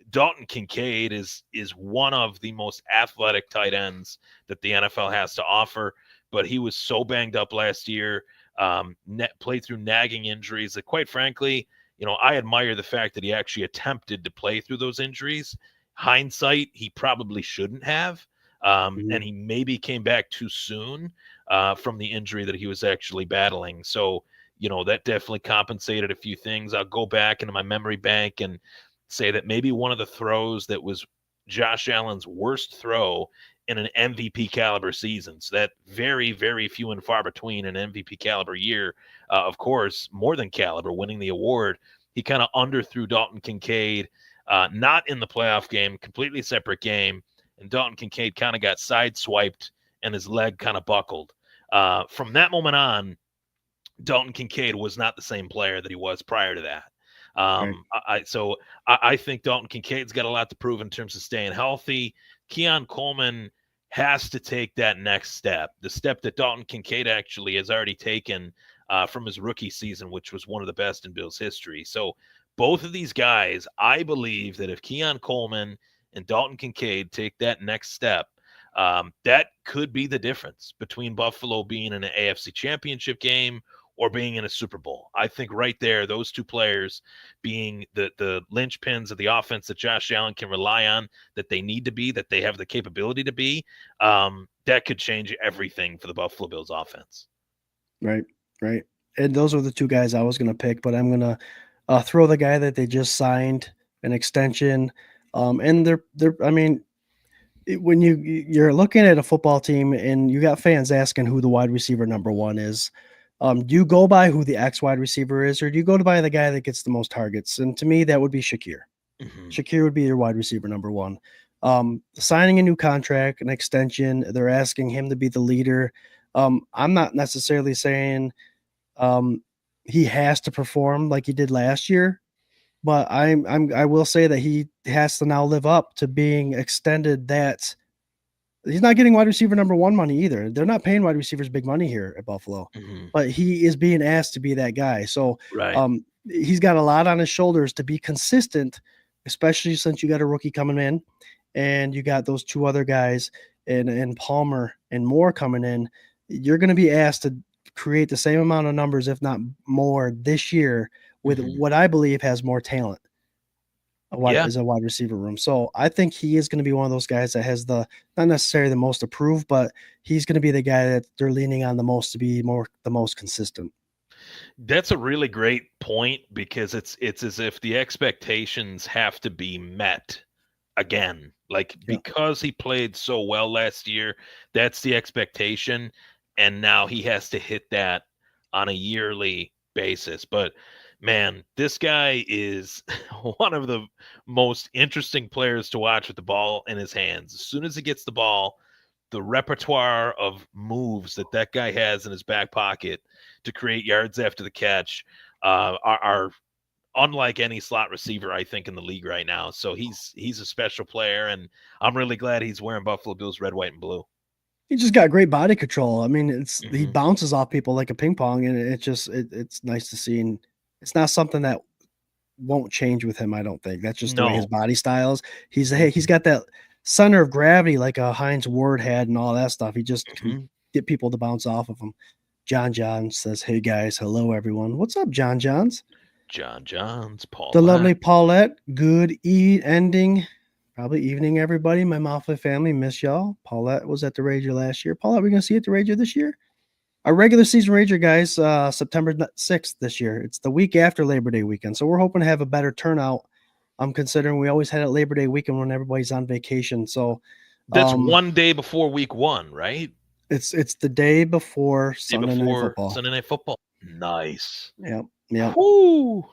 Speaker 3: Dalton Kincaid is one of the most athletic tight ends that the NFL has to offer, but he was so banged up last year, played through nagging injuries that, quite frankly, I admire the fact that he actually attempted to play through those injuries. Hindsight, he probably shouldn't have. And he maybe came back too soon from the injury that he was actually battling. So, that definitely compensated a few things. I'll go back into my memory bank and say that maybe one of the throws that was Josh Allen's worst throw in an MVP caliber season. So that very, very few and far between an MVP caliber year. Of course, more than caliber, winning the award. He kind of underthrew Dalton Kincaid, not in the playoff game, completely separate game. And Dalton Kincaid kind of got sideswiped and his leg kind of buckled. From that moment on, Dalton Kincaid was not the same player that he was prior to that. I think Dalton Kincaid's got a lot to prove in terms of staying healthy. Keon Coleman has to take that next step, the step that Dalton Kincaid actually has already taken from his rookie season, which was one of the best in Bills history. So both of these guys, I believe that if Keon Coleman and Dalton Kincaid take that next step, that could be the difference between Buffalo being in an AFC championship game or being in a Super Bowl. I think right there, those two players being the linchpins of the offense that Josh Allen can rely on, that they need to be, that they have the capability to be, that could change everything for the Buffalo Bills offense.
Speaker 1: Right. And those are the two guys I was going to pick, but I'm going to throw the guy that they just signed an extension. And when you're looking at a football team and you got fans asking who the wide receiver number one is, do you go by who the X wide receiver is, or do you go by the guy that gets the most targets? And to me, that would be Shakir. Shakir would be your wide receiver number one. Signing a new contract, an extension. They're asking him to be the leader. I'm not necessarily saying um, he has to perform like he did last year, but I will say that he has to now live up to being extended that he's not getting wide receiver number one money either. They're not paying wide receivers big money here at Buffalo, but he is being asked to be that guy. So
Speaker 3: Right.
Speaker 1: He's got a lot on his shoulders to be consistent, especially since you got a rookie coming in and you got those two other guys and Palmer and Moore coming in. You're going to be asked to create the same amount of numbers, if not more, this year with what I believe has more talent as a wide receiver room. So I think he is going to be one of those guys that has the not necessarily the most approved, but he's going to be the guy that they're leaning on the most to be the most consistent.
Speaker 3: That's a really great point because it's as if the expectations have to be met again. Like because he played so well last year, that's the expectation, and now he has to hit that on a yearly basis. But man, this guy is one of the most interesting players to watch with the ball in his hands. As soon as he gets the ball, the repertoire of moves that guy has in his back pocket to create yards after the catch are unlike any slot receiver, I think, in the league right now. So he's a special player, and I'm really glad he's wearing Buffalo Bills red, white, and blue.
Speaker 1: He just got great body control. I mean, he bounces off people like a ping pong, and it's nice to see. And it's not something that won't change with him. I don't think that's just the way his body style is. He's got that center of gravity like a Heinz Ward had and all that stuff. He just can get people to bounce off of him. John says, "Hey guys, hello everyone. What's up, John Johns?
Speaker 3: Paul.
Speaker 1: The lovely Paulette. Good ending." Probably evening, everybody. My Mafia family, miss y'all. Paulette was at the Rager last year. Paulette, we're going to see you at the Rager this year? Our regular season Rager, guys, September 6th this year. It's the week after Labor Day weekend, so we're hoping to have a better turnout. I'm considering we always had it Labor Day weekend when everybody's on vacation. So
Speaker 3: that's one day before week 1, right?
Speaker 1: It's the day before Sunday
Speaker 3: Night Football. Nice.
Speaker 1: Yep.
Speaker 3: Woo.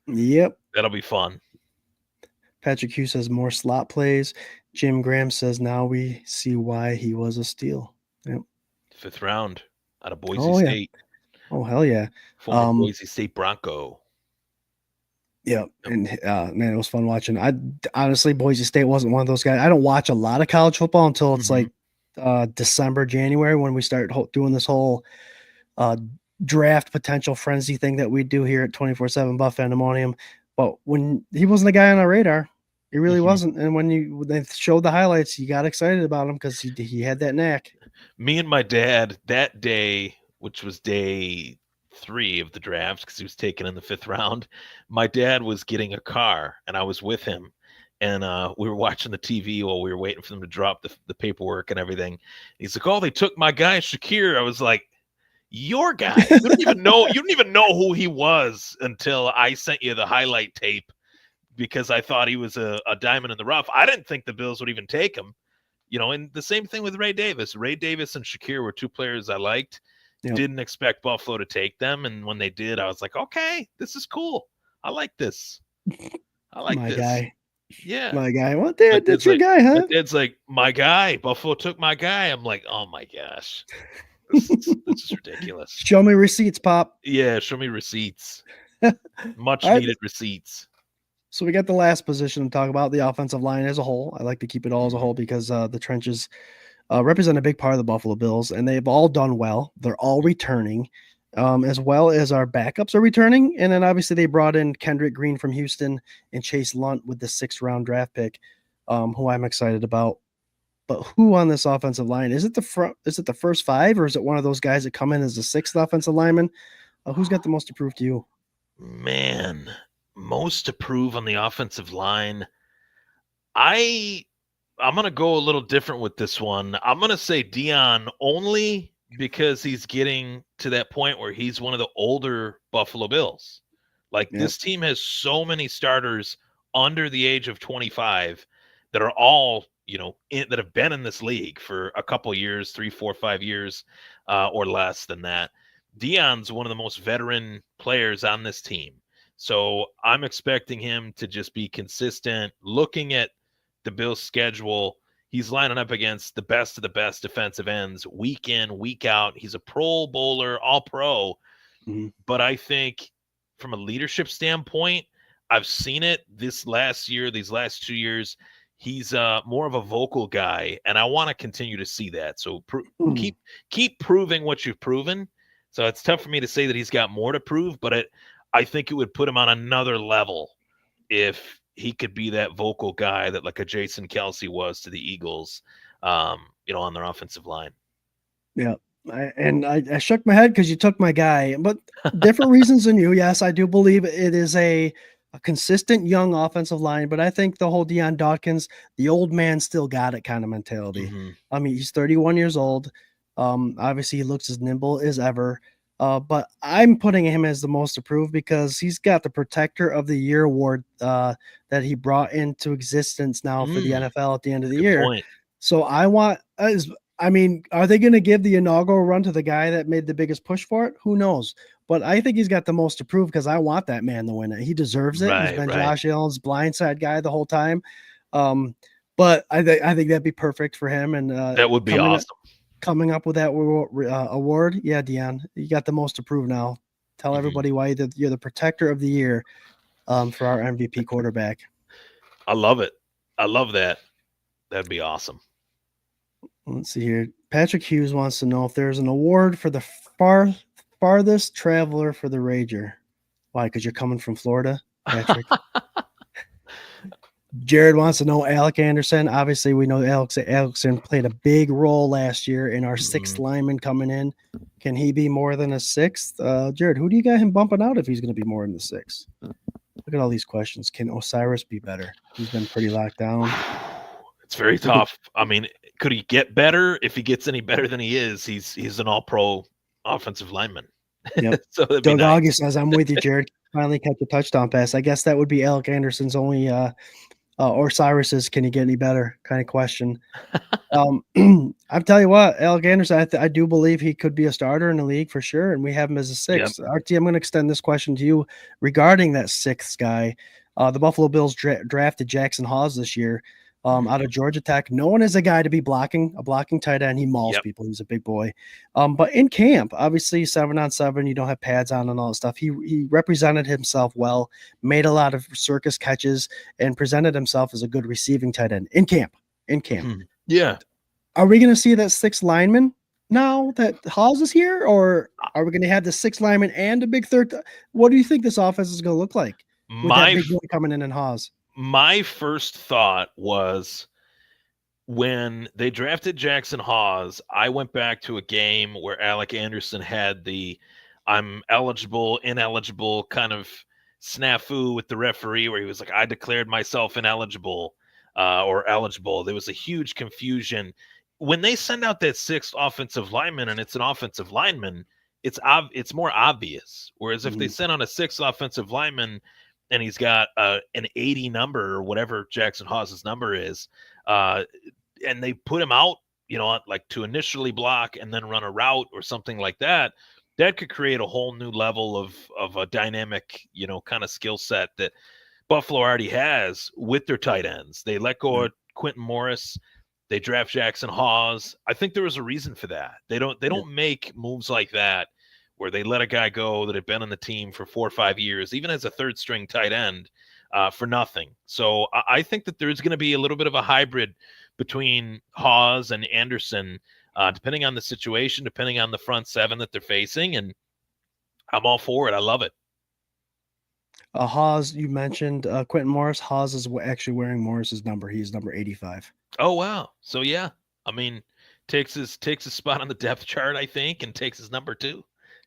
Speaker 1: Yep.
Speaker 3: That'll be fun.
Speaker 1: Patrick Hughes says more slot plays. Jim Graham says now we see why he was a steal. Yep.
Speaker 3: 5th round out of Boise State.
Speaker 1: Oh, hell yeah.
Speaker 3: Former Boise State Bronco.
Speaker 1: Yeah. And man, it was fun watching. Honestly, Boise State wasn't one of those guys. I don't watch a lot of college football until it's like December, January when we start doing this whole draft potential frenzy thing that we do here at 24/7 Buff Pandemonium. But when he wasn't the guy on our radar, he really wasn't. And when they showed the highlights, you got excited about him because he had that knack.
Speaker 3: Me and my dad that day, which was day 3 of the draft, because he was taken in the 5th round, my dad was getting a car, and I was with him. And we were watching the TV while we were waiting for them to drop the paperwork and everything. He's like, "Oh, they took my guy, Shakir." I was like, "Your guy? You don't even know who he was until I sent you the highlight tape because I thought he was a diamond in the rough. I didn't think the Bills would even take him." And the same thing with Ray Davis. Ray Davis and Shakir were 2 players I liked. Yep. Didn't expect Buffalo to take them, and when they did, I was like, "Okay, this is cool. I like this. I like this."
Speaker 1: Guy.
Speaker 3: Yeah.
Speaker 1: My guy. Well, Dad, that's your guy, huh?
Speaker 3: My dad's like, "My guy. Buffalo took my guy." I'm like, "Oh my gosh. This is ridiculous."
Speaker 1: Show me receipts, Pop.
Speaker 3: Yeah, show me receipts. Much needed receipts.
Speaker 1: So we got the last position to talk about, the offensive line as a whole. I like to keep it all as a whole because the trenches represent a big part of the Buffalo Bills, and they've all done well. They're all returning, as well as our backups are returning. And then obviously they brought in Kendrick Green from Houston and Chase Lunt with the 6th round draft pick, who I'm excited about. But who on this offensive line? Is it the first 5, or is it one of those guys that come in as the 6th offensive lineman? Who's got the most to prove to you?
Speaker 3: Man, most to prove on the offensive line. I'm going to go a little different with this one. I'm going to say Dion only because he's getting to that point where he's one of the older Buffalo Bills. Like this team has so many starters under the age of 25 that are all, that have been in this league for a couple years, 3, 4, 5 years, or less than that. Dion's one of the most veteran players on this team. So I'm expecting him to just be consistent. Looking at the Bills' schedule, he's lining up against the best of the best defensive ends week in, week out. He's a Pro Bowler, all pro.
Speaker 1: Mm-hmm.
Speaker 3: But I think from a leadership standpoint, I've seen it this last year, these last 2 years. He's more of a vocal guy, and I want to continue to see that. So keep proving what you've proven. So it's tough for me to say that he's got more to prove, but I think it would put him on another level if he could be that vocal guy that like a Jason Kelsey was to the Eagles, on their offensive line.
Speaker 1: Yeah. I shook my head because you took my guy, but different reasons than you. Yes, I do believe it is a consistent young offensive line, but I think the whole Deion Dawkins, the old man still got it kind of mentality.
Speaker 3: Mm-hmm.
Speaker 1: I mean, he's 31 years old. Obviously, he looks as nimble as ever. But I'm putting him as the most approved because he's got the Protector of the Year award that he brought into existence now for the NFL at the end of the year.
Speaker 3: Point.
Speaker 1: So I want I mean, are they going to give the inaugural run to the guy that made the biggest push for it? Who knows? But I think he's got the most to prove because I want that man to win it. He deserves it. He's been Josh Allen's blindside guy the whole time. But I think that'd be perfect for him. And
Speaker 3: that would be awesome.
Speaker 1: Coming up with that award. Yeah, Deion, you got the most to prove now. Tell everybody why you're the Protector of the Year for our MVP quarterback.
Speaker 3: I love it. I love that. That'd be awesome.
Speaker 1: Let's see here. Patrick Hughes wants to know if there's an award for the farthest traveler for the Rager. Why? Because you're coming from Florida, Patrick. Jared wants to know Alec Anderson. Obviously, we know Alex Anderson played a big role last year in our sixth lineman coming in. Can he be more than a sixth? Jared, who do you got him bumping out if he's going to be more than the sixth? Look at all these questions. Can Osiris be better? He's been pretty locked down.
Speaker 3: It's very tough. I mean, could he get better? If he gets any better than he is, he's an all-pro offensive lineman.
Speaker 1: Yep.
Speaker 3: So
Speaker 1: Doug Augie says, I'm with you, Jared. Finally catch a touchdown pass. I guess that would be Alec Anderson's only or Cyrus's can he get any better kind of question. I'll tell you what, Alec Anderson, I do believe he could be a starter in the league for sure, and we have him as a sixth. Yep. RT, I'm going to extend this question to you regarding that sixth guy. The Buffalo Bills drafted Jackson Hawes this year out of Georgia Tech. No one is a guy to be blocking tight end. He mauls people. He's a big boy. But in camp, obviously 7-on-7, you don't have pads on and all that stuff. He represented himself well, made a lot of circus catches, and presented himself as a good receiving tight end in camp.
Speaker 3: Yeah.
Speaker 1: Are we going to see that sixth lineman now that Hawes is here, or are we going to have the sixth lineman and a big third? What do you think this offense is going to look like with that big boy coming in and Hawes?
Speaker 3: My first thought was when they drafted Jackson Hawes, I went back to a game where Alec Anderson had the I'm eligible, ineligible kind of snafu with the referee where he was like, I declared myself ineligible or eligible. There was a huge confusion. When they send out that sixth offensive lineman and it's an offensive lineman, it's more obvious. Whereas if they send on a sixth offensive lineman and he's got an 80 number or whatever Jackson Hawes' number is, and they put him out, like to initially block and then run a route or something like that, that could create a whole new level of a dynamic, kind of skill set that Buffalo already has with their tight ends. They let go of Quentin Morris. They draft Jackson Hawes. I think there was a reason for that. They don't make moves like that where they let a guy go that had been on the team for 4 or 5 years, even as a third string tight end, for nothing. So I think that there's going to be a little bit of a hybrid between Hawes and Anderson, depending on the situation, depending on the front seven that they're facing. And I'm all for it. I love it.
Speaker 1: Hawes, you mentioned Quentin Morris. Hawes is actually wearing Morris's number. He's number 85.
Speaker 3: Oh, wow. So, yeah, I mean, takes his spot on the depth chart, I think, and takes his number too.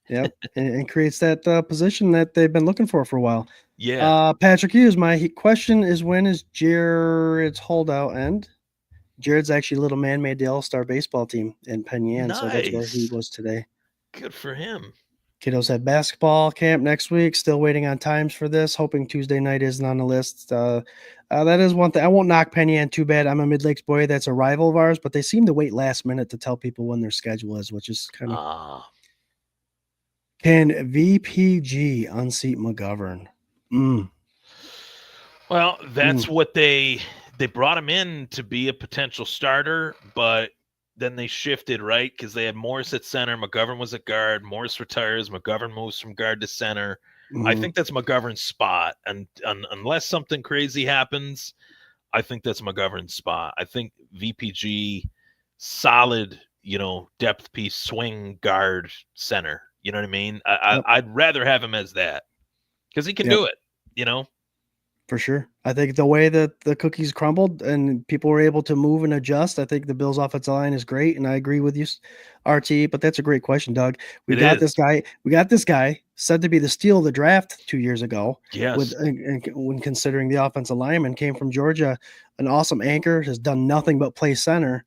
Speaker 1: Yep, and creates that position that they've been looking for a while.
Speaker 3: Yeah.
Speaker 1: Patrick Hughes, my question is, when is Jared's holdout end? Jared's actually little man made the All-Star baseball team in Penn Yan, so that's where he was today.
Speaker 3: Good for him.
Speaker 1: Kiddos have basketball camp next week. Still waiting on times for this. Hoping Tuesday night isn't on the list. That is one thing. I won't knock Penn Yan too bad. I'm a Mid-Lakes boy. That's a rival of ours, but they seem to wait last minute to tell people when their schedule is, which is kind of. Can VPG unseat McGovern?
Speaker 3: Well, that's what they they brought him in to be a potential starter, but then they shifted, right? Because they had Morris at center, McGovern was at guard. Morris retires, McGovern moves from guard to center. I
Speaker 1: Mhm.
Speaker 3: think that's McGovern's spot, and unless something crazy happens, I think that's McGovern's spot. I think VPG, solid, depth piece, swing guard center. You know what I mean?
Speaker 1: Yep.
Speaker 3: I'd rather have him as that because he can
Speaker 1: Yep.
Speaker 3: do it. You know,
Speaker 1: For sure. I think the way that the cookies crumbled and people were able to move and adjust, I think the Bills' offensive line is great, and I agree with you, RT. But that's a great question, Doug. We
Speaker 3: it
Speaker 1: got
Speaker 3: is.
Speaker 1: this guy. We got this guy said to be the steal of the draft 2 years ago. With
Speaker 3: Yes,
Speaker 1: and when considering the offensive lineman came from Georgia, an awesome anchor, has done nothing but play center.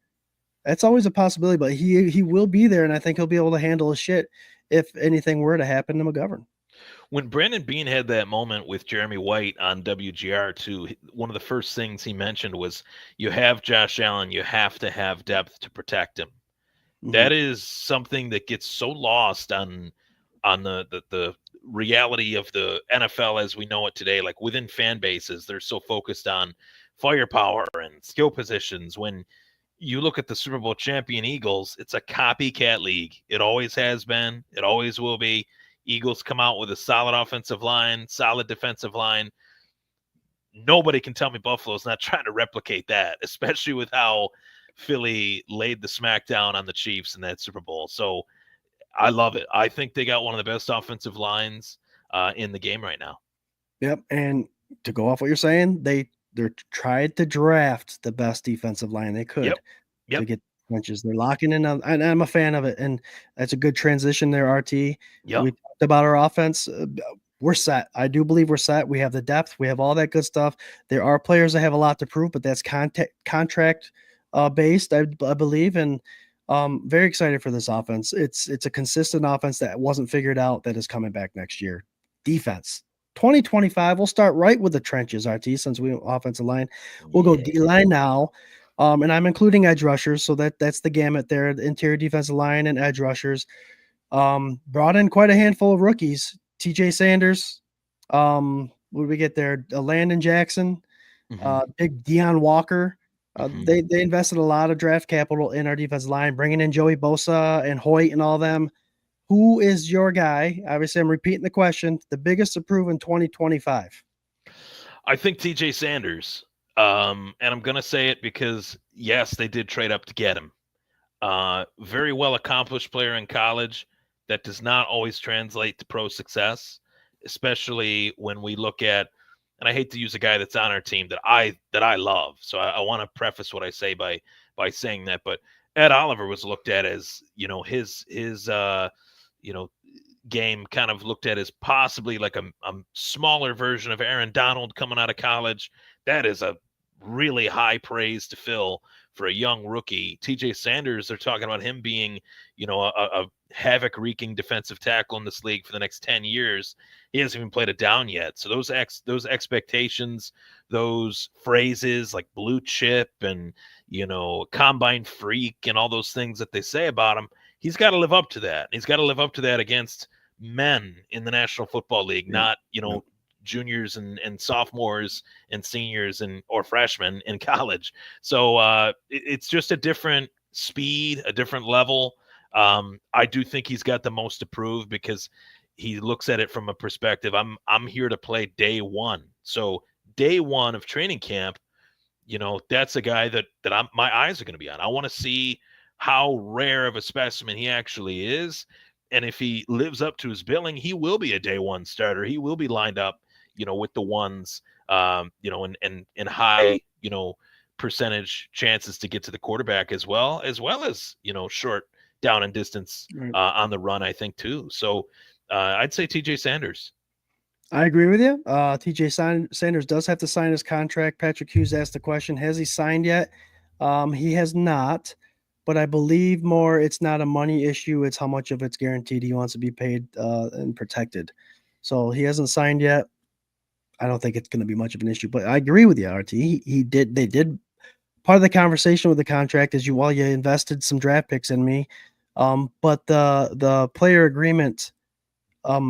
Speaker 1: That's always a possibility, but he will be there, and I think he'll be able to handle his shit if anything were to happen to McGovern.
Speaker 3: when Brandon Bean had that moment with Jeremy White on WGR2, one of the first things he mentioned was, "You have Josh Allen, you have to have depth to protect him."
Speaker 1: Mhm.
Speaker 3: That is something that gets so lost on the reality of the NFL as we know it today. Like within fan bases, they're so focused on firepower and skill positions. When you look at the Super Bowl champion Eagles, it's a copycat league. It always has been. It always will be. Eagles come out with a solid offensive line, solid defensive line. Nobody can tell me Buffalo's not trying to replicate that, especially with how Philly laid the smackdown on the Chiefs in that Super Bowl. So I love it. I think they got one of the best offensive lines in the game right now.
Speaker 1: Yep, and to go off what you're saying, they're tried to draft the best defensive line they
Speaker 3: Yep.
Speaker 1: could to
Speaker 3: Yep.
Speaker 1: get punches. They're locking in on, and I'm a fan of it, and that's a good transition there, RT.
Speaker 3: Yep.
Speaker 1: We talked about our offense. We're set. I do believe we're set. We have the depth. We have all that good stuff. There are players that have a lot to prove, but that's contract based, I believe, and very excited for this offense. It's a consistent offense that wasn't figured out that is coming back next year. Defense. 2025, we'll start right with the trenches, RT, since we offensive line. We'll go D line now. And I'm including edge rushers, so that's the gamut there, the interior defensive line and edge rushers. Brought in quite a handful of rookies. TJ Sanders. What did we get there? Landon Jackson,
Speaker 3: Mm-hmm.
Speaker 1: big Deion Walker.
Speaker 3: Mm-hmm.
Speaker 1: They invested a lot of draft capital in our defensive line, bringing in Joey Bosa and Hoyt and all them. Who is your guy? Obviously, I'm repeating the question. The biggest to prove in 2025.
Speaker 3: I think TJ Sanders. And I'm going to say it because, yes, they did trade up to get him. Very well accomplished player in college. That does not always translate to pro success, especially when we look at, and I hate to use a guy that's on our team that I love. So I want to preface what I say by saying that. But Ed Oliver was looked at as, his game kind of looked at as possibly like a smaller version of Aaron Donald coming out of college. That is a really high praise to fill for a young rookie. TJ Sanders, they're talking about him being, a havoc-wreaking defensive tackle in this league for the next 10 years. He hasn't even played it down yet. So those expectations, those phrases like blue chip and, combine freak and all those things that they say about him, he's got to live up to that. He's got to live up to that against men in the National Football League, not, juniors and sophomores and seniors or freshmen in college. So it's just a different speed, a different level. I do think he's got the most to prove because he looks at it from a perspective. I'm here to play day one. So day one of training camp, that's a guy that my eyes are going to be on. I want to see how rare of a specimen he actually is. And if he lives up to his billing, he will be a day one starter. He will be lined up, with the ones, and high, percentage chances to get to the quarterback as well as, short down and distance on the run, I think too. So I'd say TJ Sanders.
Speaker 1: I agree with you. TJ Sanders does have to sign his contract. Patrick Hughes asked the question, has he signed yet? He has not, but I believe more it's not a money issue. It's how much of it's guaranteed he wants to be paid and protected. So he hasn't signed yet. I don't think it's going to be much of an issue, but I agree with you, RT. They did part of the conversation with the contract is you invested some draft picks in me. But the player agreement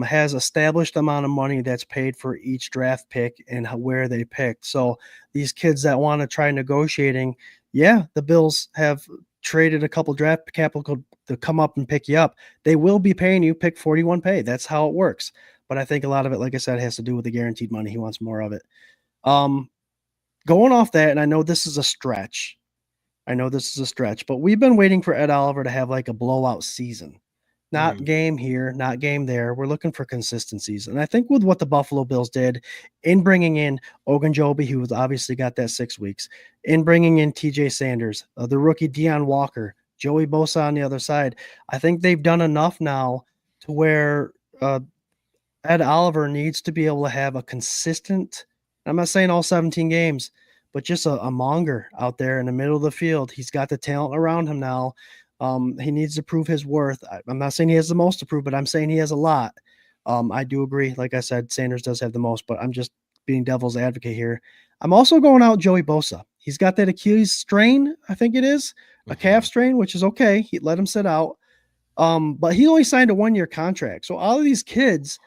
Speaker 1: has established amount of money that's paid for each draft pick and where they picked. So these kids that want to try negotiating, yeah, the Bills have traded a couple draft capital to come up and pick you up. They will be paying you pick 41 pay. That's how it works. But I think a lot of it, like I said, has to do with the guaranteed money. He wants more of it. Going off that, and I know this is a stretch. But we've been waiting for Ed Oliver to have like a blowout season. Not game here, not game there. We're looking for consistencies. And I think with what the Buffalo Bills did in bringing in Ogunjobi, who was obviously got that 6 weeks, in bringing in TJ Sanders, the rookie Deion Walker, Joey Bosa on the other side, I think they've done enough now to where Ed Oliver needs to be able to have a consistent, I'm not saying all 17 games, but just a monger out there in the middle of the field. He's got the talent around him now. He needs to prove his worth. I'm not saying he has the most to prove, but I'm saying he has a lot. I do agree. Like I said, Sanders does have the most, but I'm just being devil's advocate here. I'm also going out Joey Bosa. He's got that Achilles strain, I think it is, a calf strain, which is okay. He let him sit out. But he only signed a 1-year contract. So all of these kids,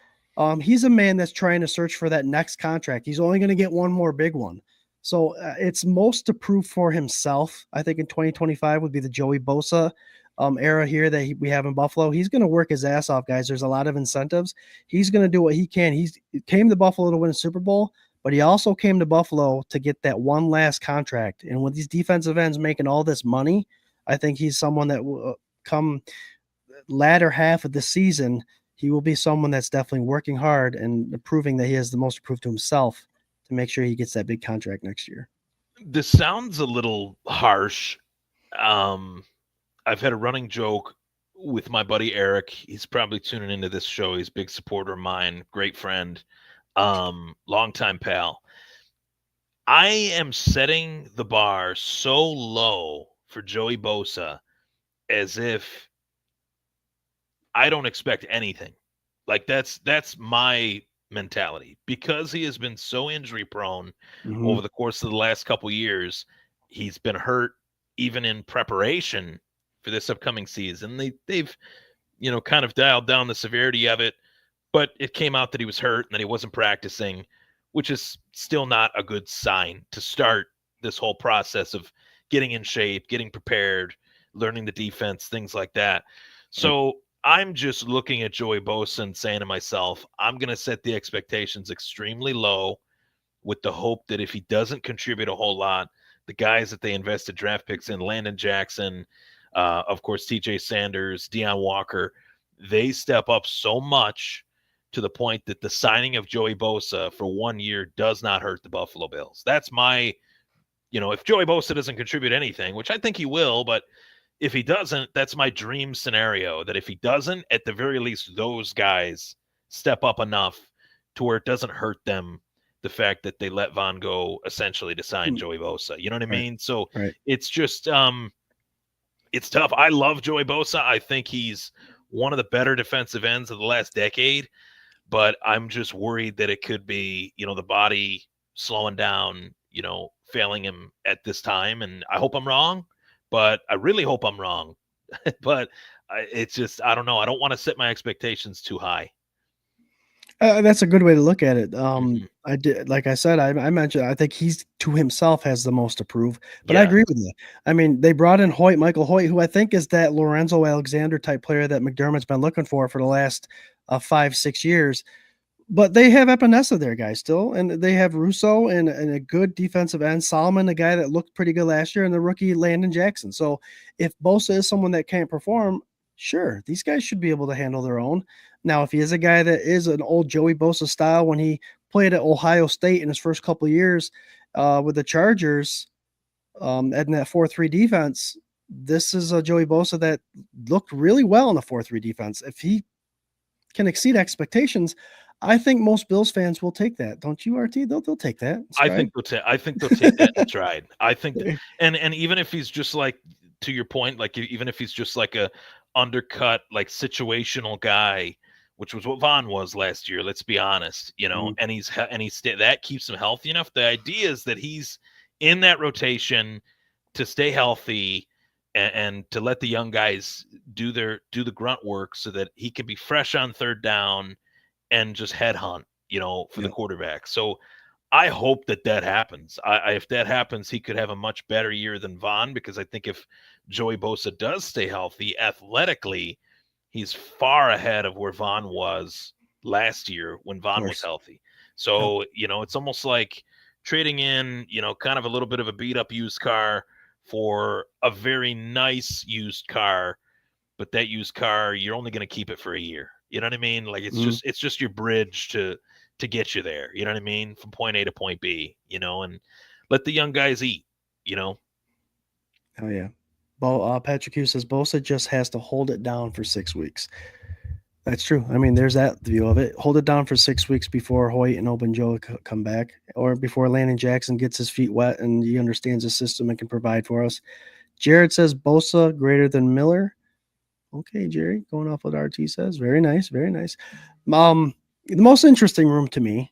Speaker 1: he's a man that's trying to search for that next contract. He's only going to get one more big one. So it's most to prove for himself. I think in 2025 would be the Joey Bosa era here that we have in Buffalo. He's going to work his ass off, guys. There's a lot of incentives. He's going to do what he can. He came to Buffalo to win a Super Bowl, but he also came to Buffalo to get that one last contract. And with these defensive ends making all this money, I think he's someone that will come latter half of the season. He will be someone that's definitely working hard and proving that he has the most to prove to himself to make sure he gets that big contract next year.
Speaker 3: This sounds a little harsh. I've had a running joke with my buddy Eric. He's probably tuning into this show. He's a big supporter of mine, great friend, longtime pal. I am setting the bar so low for Joey Bosa as if I don't expect anything. Like that's my mentality because he has been so injury prone over the course of the last couple years. He's been hurt even in preparation for this upcoming season. They've kind of dialed down the severity of it, but it came out that he was hurt and that he wasn't practicing, which is still not a good sign to start this whole process of getting in shape, getting prepared, learning the defense, things like that. So I'm just looking at Joey Bosa and saying to myself, I'm going to set the expectations extremely low with the hope that if he doesn't contribute a whole lot, the guys that they invested draft picks in, Landon Jackson, of course, TJ Sanders, Deion Walker, they step up so much to the point that the signing of Joey Bosa for 1 year does not hurt the Buffalo Bills. That's my, if Joey Bosa doesn't contribute anything, which I think he will, but if he doesn't, that's my dream scenario, that if he doesn't, at the very least, those guys step up enough to where it doesn't hurt them, the fact that they let Von go essentially to sign Joey Bosa. You know what I mean? So it's just it's tough. I love Joey Bosa. I think he's one of the better defensive ends of the last decade, but I'm just worried that it could be, the body slowing down, failing him at this time. And I hope I'm wrong. But I really hope I'm wrong. But it's just, I don't know. I don't want to set my expectations too high.
Speaker 1: That's a good way to look at it. I did, like I said, I mentioned, I think he's to himself has the most to prove, but I agree with you. I mean, they brought in Michael Hoyt, who I think is that Lorenzo Alexander type player that McDermott's been looking for the last 5-6 years. But they have Epinesa there, guys, still, and they have Russo and a good defensive end. Solomon, a guy that looked pretty good last year, and the rookie Landon Jackson. So if Bosa is someone that can't perform, sure, these guys should be able to handle their own. Now, if he is a guy that is an old Joey Bosa style when he played at Ohio State in his first couple of years with the Chargers and that 4-3 defense, this is a Joey Bosa that looked really well in the 4-3 defense. If he can exceed expectations, I think most Bills fans will take that. Don't you, RT? They'll take that.
Speaker 3: I think they'll take that in stride. I think that, and even if he's just like, to your point, like even if he's just like a undercut, like situational guy, which was what Von was last year, let's be honest, and he's that keeps him healthy enough. The idea is that he's in that rotation to stay healthy, and to let the young guys do the grunt work so that he can be fresh on third down and just head hunt, for the
Speaker 1: Yep.
Speaker 3: quarterback. So I hope that happens. If that happens, he could have a much better year than Vaughn, because I think if Joey Bosa does stay healthy, athletically, he's far ahead of where Vaughn was last year when Vaughn was
Speaker 1: course.
Speaker 3: healthy.
Speaker 1: Yep.
Speaker 3: So, it's almost like trading in, kind of a little bit of a beat up used car for a very nice used car, but that used car, you're only going to keep it for a year. You know what I mean? Like
Speaker 1: Mhm.
Speaker 3: it's just your bridge to get you there. You know what I mean? From point A to point B, and let the young guys eat, you know.
Speaker 1: Oh yeah. Patrick Hughes says Bosa just has to hold it down for 6 weeks. That's true. I mean, there's that view of it. Hold it down for 6 weeks before Hoyt and Obanjo come back, or before Landon Jackson gets his feet wet and he understands the system and can provide for us. Jared says Bosa greater than Miller. Okay, Jerry, going off what RT says. Very nice, very nice. The most interesting room to me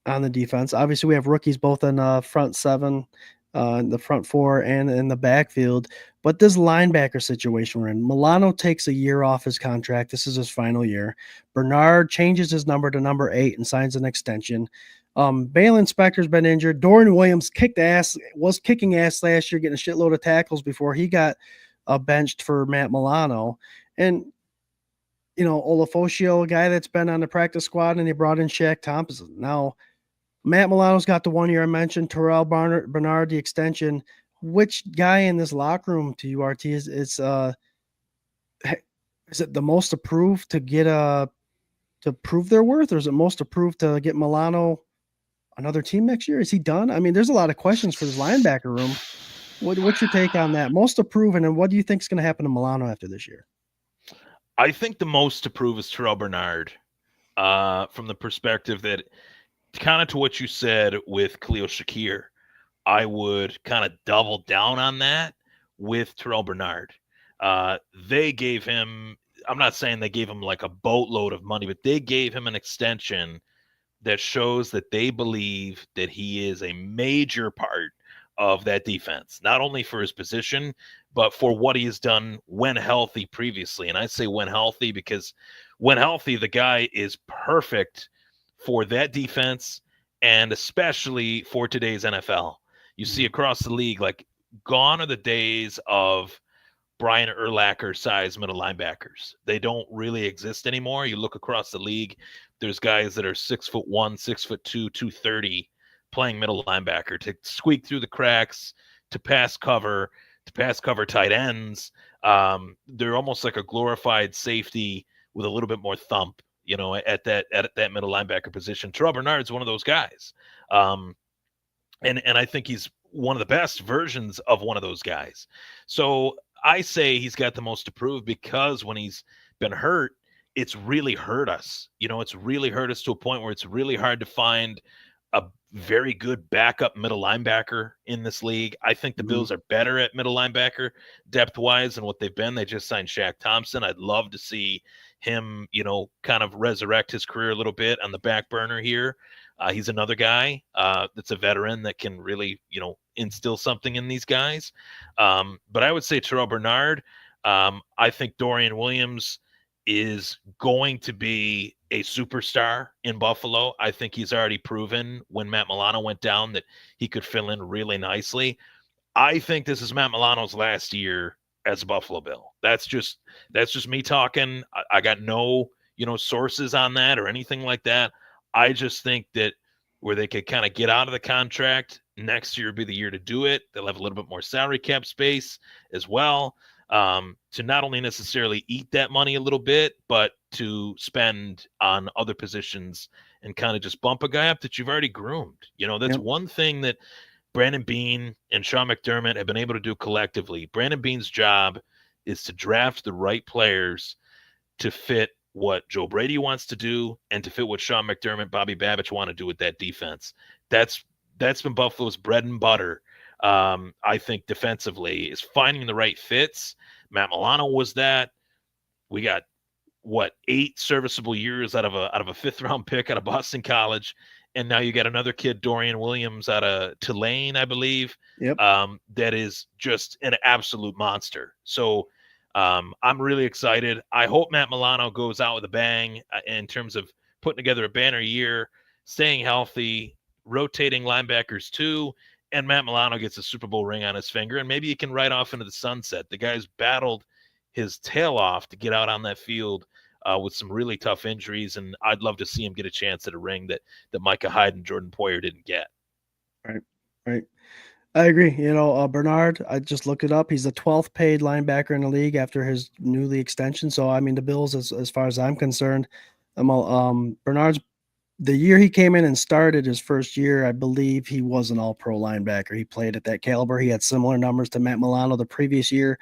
Speaker 1: on the defense, obviously, we have rookies both in front seven, in the front four, and in the backfield. But this linebacker situation we're in, Milano takes a year off his contract. This is his final year. Bernard changes his number to number 8 and signs an extension. Balin Spector's been injured. Dorian Williams was kicking ass last year, getting a shitload of tackles before he got benched for Matt Milano. And Olafosio, a guy that's been on the practice squad, and they brought in Shaq Thompson. Now, Matt Milano's got the 1 year I mentioned, Terrell Bernard, the extension. Which guy in this locker room to URT is it the most approved to get to prove their worth, or is it most approved to get Milano another team next year? Is he done? I mean, there's a lot of questions for this linebacker room. What's your take on that? Most approved, and what do you think is going to happen to Milano after this year?
Speaker 3: I think the most to prove is Terrell Bernard, from the perspective that, kind of to what you said with Khalil Shakir, I would kind of double down on that with Terrell Bernard. They gave him, I'm not saying they gave him like a boatload of money, but they gave him an extension that shows that they believe that he is a major part of that defense, not only for his position, but for what he has done when healthy previously. And I say when healthy because when healthy, the guy is perfect for that defense and especially for today's NFL. You see across the league, like, gone are the days of Brian Urlacher size middle linebackers. They don't really exist anymore. You look across the league, there's guys that are 6'1", 6'2", 230 playing middle linebacker to squeak through the cracks, to pass cover tight ends. They're almost like a glorified safety with a little bit more thump, at that middle linebacker position. Terrell Bernard's one of those guys. And I think he's one of the best versions of one of those guys. So I say he's got the most to prove because when he's been hurt, it's really hurt us. It's really hurt us to a point where it's really hard to find a very good backup middle linebacker in this league. I think the Bills are better at middle linebacker depth-wise than what they've been. They just signed Shaq Thompson. I'd love to see him, kind of resurrect his career a little bit on the back burner here. He's another guy that's a veteran that can really, instill something in these guys. But I would say Terrell Bernard. I think Dorian Williams is going to be a superstar in Buffalo. I think he's already proven when Matt Milano went down that he could fill in really nicely. I think this is Matt Milano's last year as a Buffalo Bill. That's just me talking. I got no, sources on that or anything like that. I just think that where they could kind of get out of the contract, next year would be the year to do it. They'll have a little bit more salary cap space as well, to not only necessarily eat that money a little bit, but to spend on other positions and kind of just bump a guy up that you've already groomed. That's one thing that Brandon Beane and Sean McDermott have been able to do collectively. Brandon Beane's job is to draft the right players to fit what Joe Brady wants to do and to fit what Sean McDermott, Bobby Babich want to do with that defense. That's been Buffalo's bread and butter. I think defensively is finding the right fits. Matt Milano was that. We got 8 serviceable years out of a 5th round pick out of Boston College. and now you got another kid, Dorian Williams, out of Tulane, I believe.
Speaker 1: Yep.
Speaker 3: That is just an absolute monster. So I'm really excited. I hope Matt Milano goes out with a bang in terms of putting together a banner year, staying healthy, rotating linebackers too, and Matt Milano gets a Super Bowl ring on his finger, and maybe he can ride off into the sunset. The guy's battled his tail off to get out on that field with some really tough injuries, and I'd love to see him get a chance at a ring that Micah Hyde and Jordan Poyer didn't get.
Speaker 1: Right. Right. I agree. Bernard, I just looked it up. He's the 12th paid linebacker in the league after his new league extension. So, I mean, the Bills, as far as I'm concerned, Bernard's the year he came in and started his first year, I believe he was an all-pro linebacker. He played at that caliber. He had similar numbers to Matt Milano the previous year,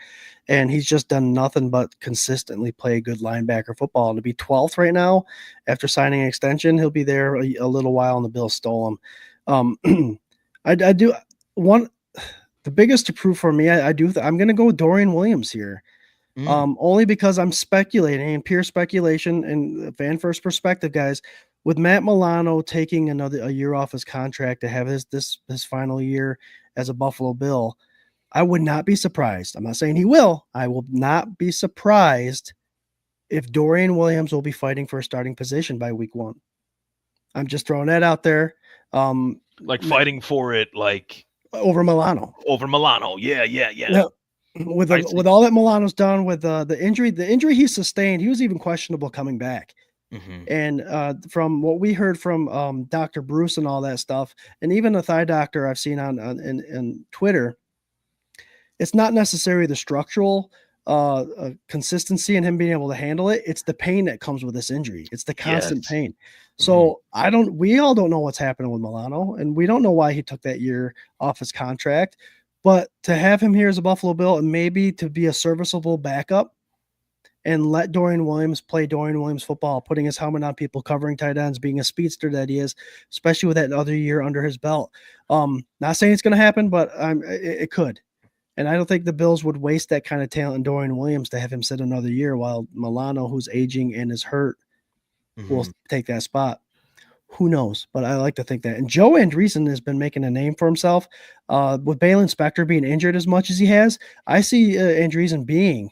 Speaker 1: and he's just done nothing but consistently play good linebacker football. And to be 12th right now after signing an extension, he'll be there a little while, and the Bills stole him. I do one. The biggest to prove for me, I'm going to go with Dorian Williams here. Only because I'm speculating in pure speculation and fan first perspective, guys, with Matt Milano taking a year off his contract to have his final year as a Buffalo Bill, I would not be surprised. I'm not saying he will. I will not be surprised if Dorian Williams will be fighting for a starting position by week 1. I'm just throwing that out there.
Speaker 3: Fighting for it,
Speaker 1: over Milano.
Speaker 3: Yeah.
Speaker 1: With all that Milano's done with the injury he sustained, he was even questionable coming back.
Speaker 3: Mm-hmm.
Speaker 1: And from what we heard from Dr. Bruce and all that stuff, and even a thigh doctor I've seen on Twitter, it's not necessarily the structural consistency and him being able to handle it. It's the pain that comes with this injury. It's the constant pain. So we all don't know what's happening with Milano, and we don't know why he took that year off his contract. But to have him here as a Buffalo Bill and maybe to be a serviceable backup and let Dorian Williams play Dorian Williams football, putting his helmet on people, covering tight ends, being a speedster that he is, especially with that other year under his belt. Not saying it's going to happen, but it could. And I don't think the Bills would waste that kind of talent in Dorian Williams to have him sit another year while Milano, who's aging and is hurt, will take that spot. Who knows? But I like to think that. And Joe Andreessen has been making a name for himself. With Balin Spector being injured as much as he has, I see Andreessen being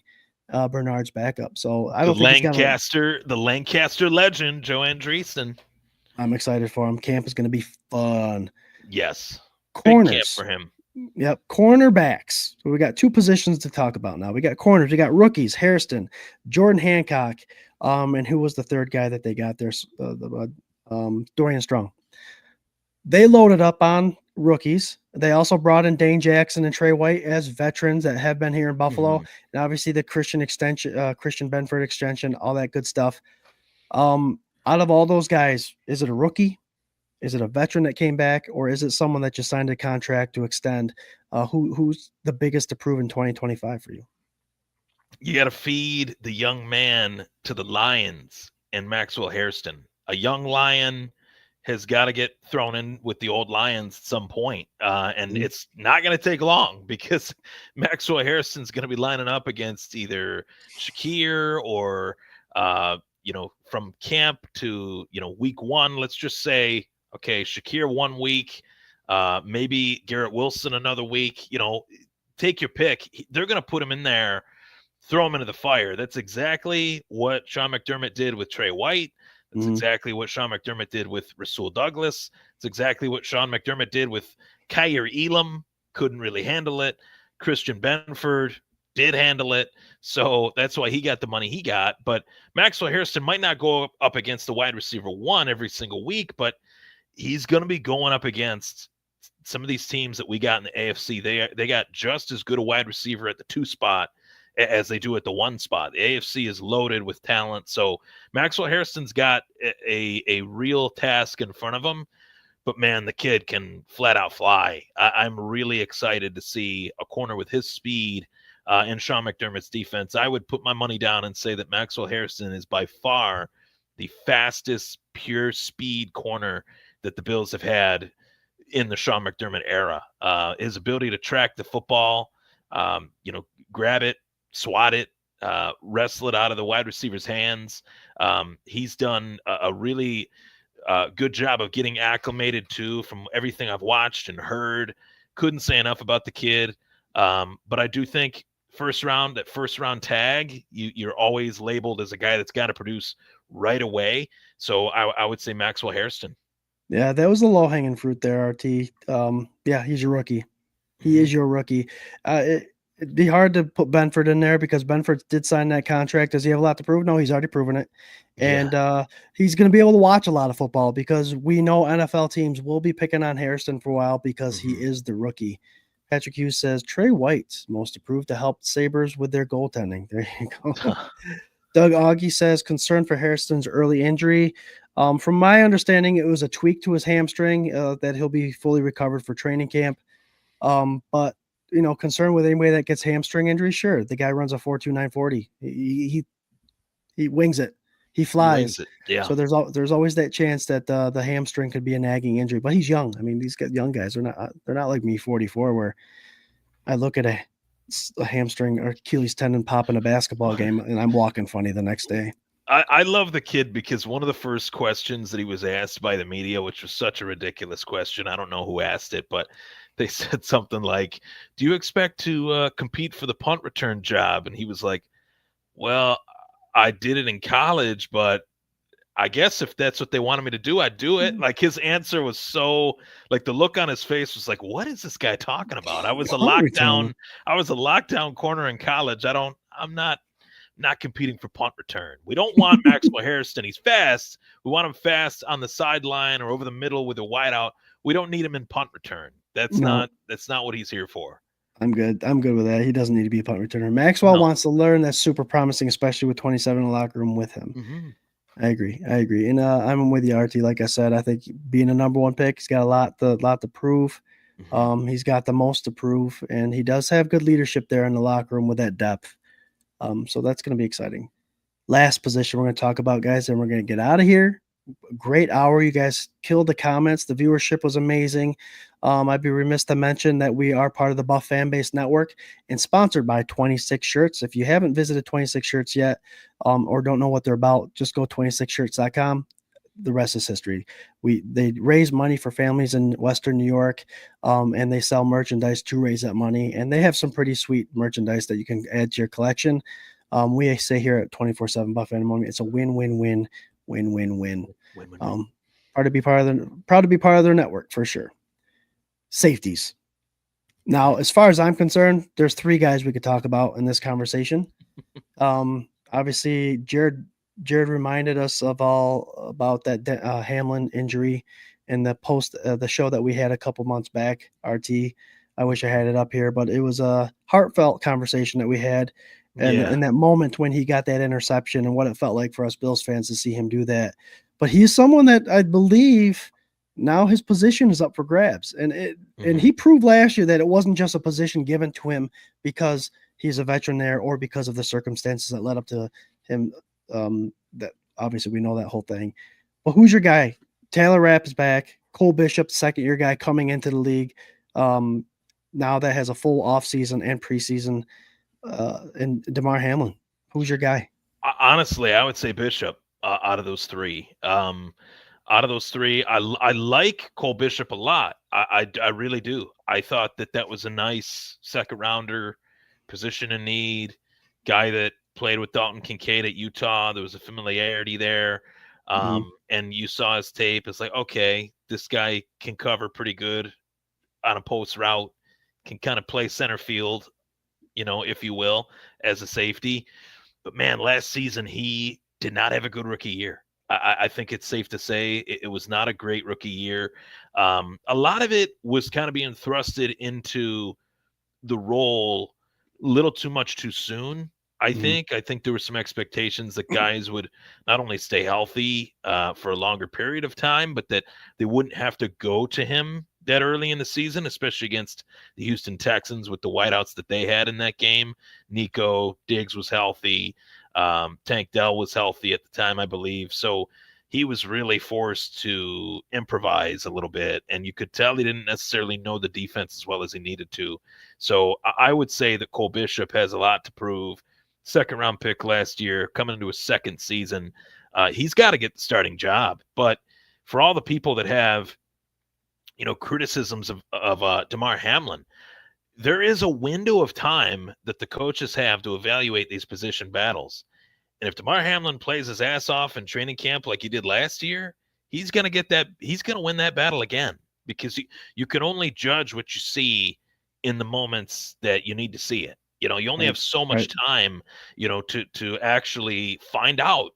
Speaker 1: Bernard's backup. So I don't think
Speaker 3: the Lancaster legend, Joe Andreessen.
Speaker 1: I'm excited for him. Camp is going to be fun.
Speaker 3: Yes.
Speaker 1: Corners.
Speaker 3: Big camp for him.
Speaker 1: Yep. Cornerbacks. So we got 2 positions to talk about now. We got corners. We got rookies, Hairston, Jordan Hancock, and who was the third guy that they got there? Dorian Strong. They loaded up on rookies. They also brought in Dane Jackson and Trey White as veterans that have been here in Buffalo. And obviously the Christian Benford extension, all that good stuff. Out of all those guys, is it a rookie? Is it a veteran that came back, or is it someone that just signed a contract to extend? Who's the biggest to prove in 2025 for you?
Speaker 3: You got to feed the young man to the Lions and Maxwell Hairston. A young Lion has got to get thrown in with the old Lions at some point. And it's not going to take long because Maxwell Hairston's going to be lining up against either Shakir or, from camp to, week 1, let's just say, okay, Shakir 1 week, maybe Garrett Wilson another week, take your pick. They're going to put him in there, throw him into the fire. That's exactly what Sean McDermott did with Trey White. That's exactly what Sean McDermott did with Rasul Douglas. It's exactly what Sean McDermott did with Kyer Elam. Couldn't really handle it. Christian Benford did handle it. So that's why he got the money he got. But Maxwell Hairston might not go up against the wide receiver 1 every single week, but he's going to be going up against some of these teams that we got in the AFC. They got just as good a wide receiver at the 2 spot as they do at the 1 spot. The AFC is loaded with talent. So Maxwell Hairston's got a real task in front of him, but man, the kid can flat out fly. I'm really excited to see a corner with his speed in Sean McDermott's defense. I would put my money down and say that Maxwell Hairston is by far the fastest pure speed corner that the Bills have had in the Sean McDermott era. His ability to track the football, grab it, swat it, wrestle it out of the wide receiver's hands. He's done a really Good job of getting acclimated too, from everything I've watched and heard. Couldn't say enough about the kid. But I do think that first round tag, you're always labeled as a guy that's got to produce right away. So I would say Maxwell Hairston.
Speaker 1: Yeah, that was the low hanging fruit there, RT. Yeah, he's your rookie. He
Speaker 3: Mhm.
Speaker 1: is your rookie. It'd be hard to put Benford in there because Benford did sign that contract. Does he have a lot to prove? No, he's already proven it.
Speaker 3: Yeah.
Speaker 1: And he's going to be able to watch a lot of football because we know NFL teams will be picking on Hairston for a while because he
Speaker 3: Mhm.
Speaker 1: is the rookie. Patrick Hughes says Trey White's most approved to help Sabres with their goaltending. There you go. Doug Augie says concern for Hairston's early injury. From my understanding, it was a tweak to his hamstring that he'll be fully recovered for training camp. But concern with anybody that gets hamstring injury, sure. The guy runs a 4.2940. He wings it. He
Speaker 3: He wings
Speaker 1: flies.
Speaker 3: it. Yeah.
Speaker 1: So there's always that chance that the hamstring could be a nagging injury. But he's young. I mean, these young guys are not like me, 44, where I look at a hamstring or Achilles tendon pop in a basketball game and I'm walking funny the next day.
Speaker 3: I love the kid because one of the first questions that he was asked by the media, which was such a ridiculous question, I don't know who asked it, but they said something like, "Do you expect to compete for the punt return job?" And he was like, "Well, I did it in college, but I guess if that's what they wanted me to do, I'd do it." Like, his answer was so, like, the look on his face was like, "What is this guy talking about?
Speaker 1: Punt return.
Speaker 3: I was a lockdown corner in college. I'm not competing for punt return. We don't want Maxwell Hairston. He's fast. We want him fast on the sideline or over the middle with a wideout. We don't need him in punt return.
Speaker 1: No,
Speaker 3: That's not what he's here for."
Speaker 1: I'm good. I'm good with that. He doesn't need to be a punt returner. Maxwell
Speaker 3: No.
Speaker 1: wants to learn. That's super promising, especially with 27 in the locker room with him.
Speaker 3: Mm-hmm.
Speaker 1: I agree. And I'm with you, RT. Like I said, I think being a number one pick, he's got a lot to prove.
Speaker 3: Mm-hmm.
Speaker 1: He's got the most to prove, and he does have good leadership there in the locker room with that depth. So that's going to be exciting. Last position we're going to talk about, guys, and we're going to get out of here. Great hour. You guys killed the comments. The viewership was amazing. I'd be remiss to mention that we are part of the Buff Fan Base Network and sponsored by 26 Shirts. If you haven't visited 26 Shirts yet or don't know what they're about, just go 26shirts.com. The rest is history. They raise money for families in Western New York, and they sell merchandise to raise that money. And they have some pretty sweet merchandise that you can add to your collection. We say here at 24/7 Buff Animal, it's a win-win-win. Win-win-win.
Speaker 3: Win-win.
Speaker 1: Proud to be part of their network for sure. Safeties. Now, as far as I'm concerned, there's three guys we could talk about in this conversation. Obviously, Jared reminded us about that Hamlin injury in the show that we had a couple months back. RT, I wish I had it up here, but it was a heartfelt conversation that we had. And
Speaker 3: Yeah.
Speaker 1: in that moment when he got that interception and what it felt like for us Bills fans to see him do that. But he's someone that I believe now his position is up for grabs. And he proved last year that it wasn't just a position given to him because he's a veteran there or because of the circumstances that led up to him. That obviously we know that whole thing. But who's your guy? Taylor Rapp is back. Cole Bishop, second year guy coming into the league. Now that has a full offseason and preseason. And DeMar Hamlin, who's your guy?
Speaker 3: Honestly, I would say Bishop out of those three. I like Cole Bishop a lot. I really do. I thought that was a nice second rounder, position in need, guy that played with Dalton Kincaid at Utah. There was a familiarity there. And you saw his tape. It's like, okay, this guy can cover pretty good on a post route, can kind of play center field, if you will, as a safety. But man, last season he did not have a good rookie year. I think it's safe to say it was not a great rookie year. A lot of it was kind of being thrusted into the role a little too much too soon. I think there were some expectations that guys would not only stay healthy for a longer period of time, but that they wouldn't have to go to him that early in the season, especially against the Houston Texans with the wideouts that they had in that game. Nico Diggs was healthy. Tank Dell was healthy at the time, I believe. So he was really forced to improvise a little bit, and you could tell he didn't necessarily know the defense as well as he needed to. So I would say that Cole Bishop has a lot to prove. Second round pick last year, coming into his second season. He's got to get the starting job, but for all the people that have, criticisms of Damar Hamlin, there is a window of time that the coaches have to evaluate these position battles. And if Damar Hamlin plays his ass off in training camp like he did last year, he's going to get that. He's going to win that battle again, because you can only judge what you see in the moments that you need to see it. You only have so much time, to actually find out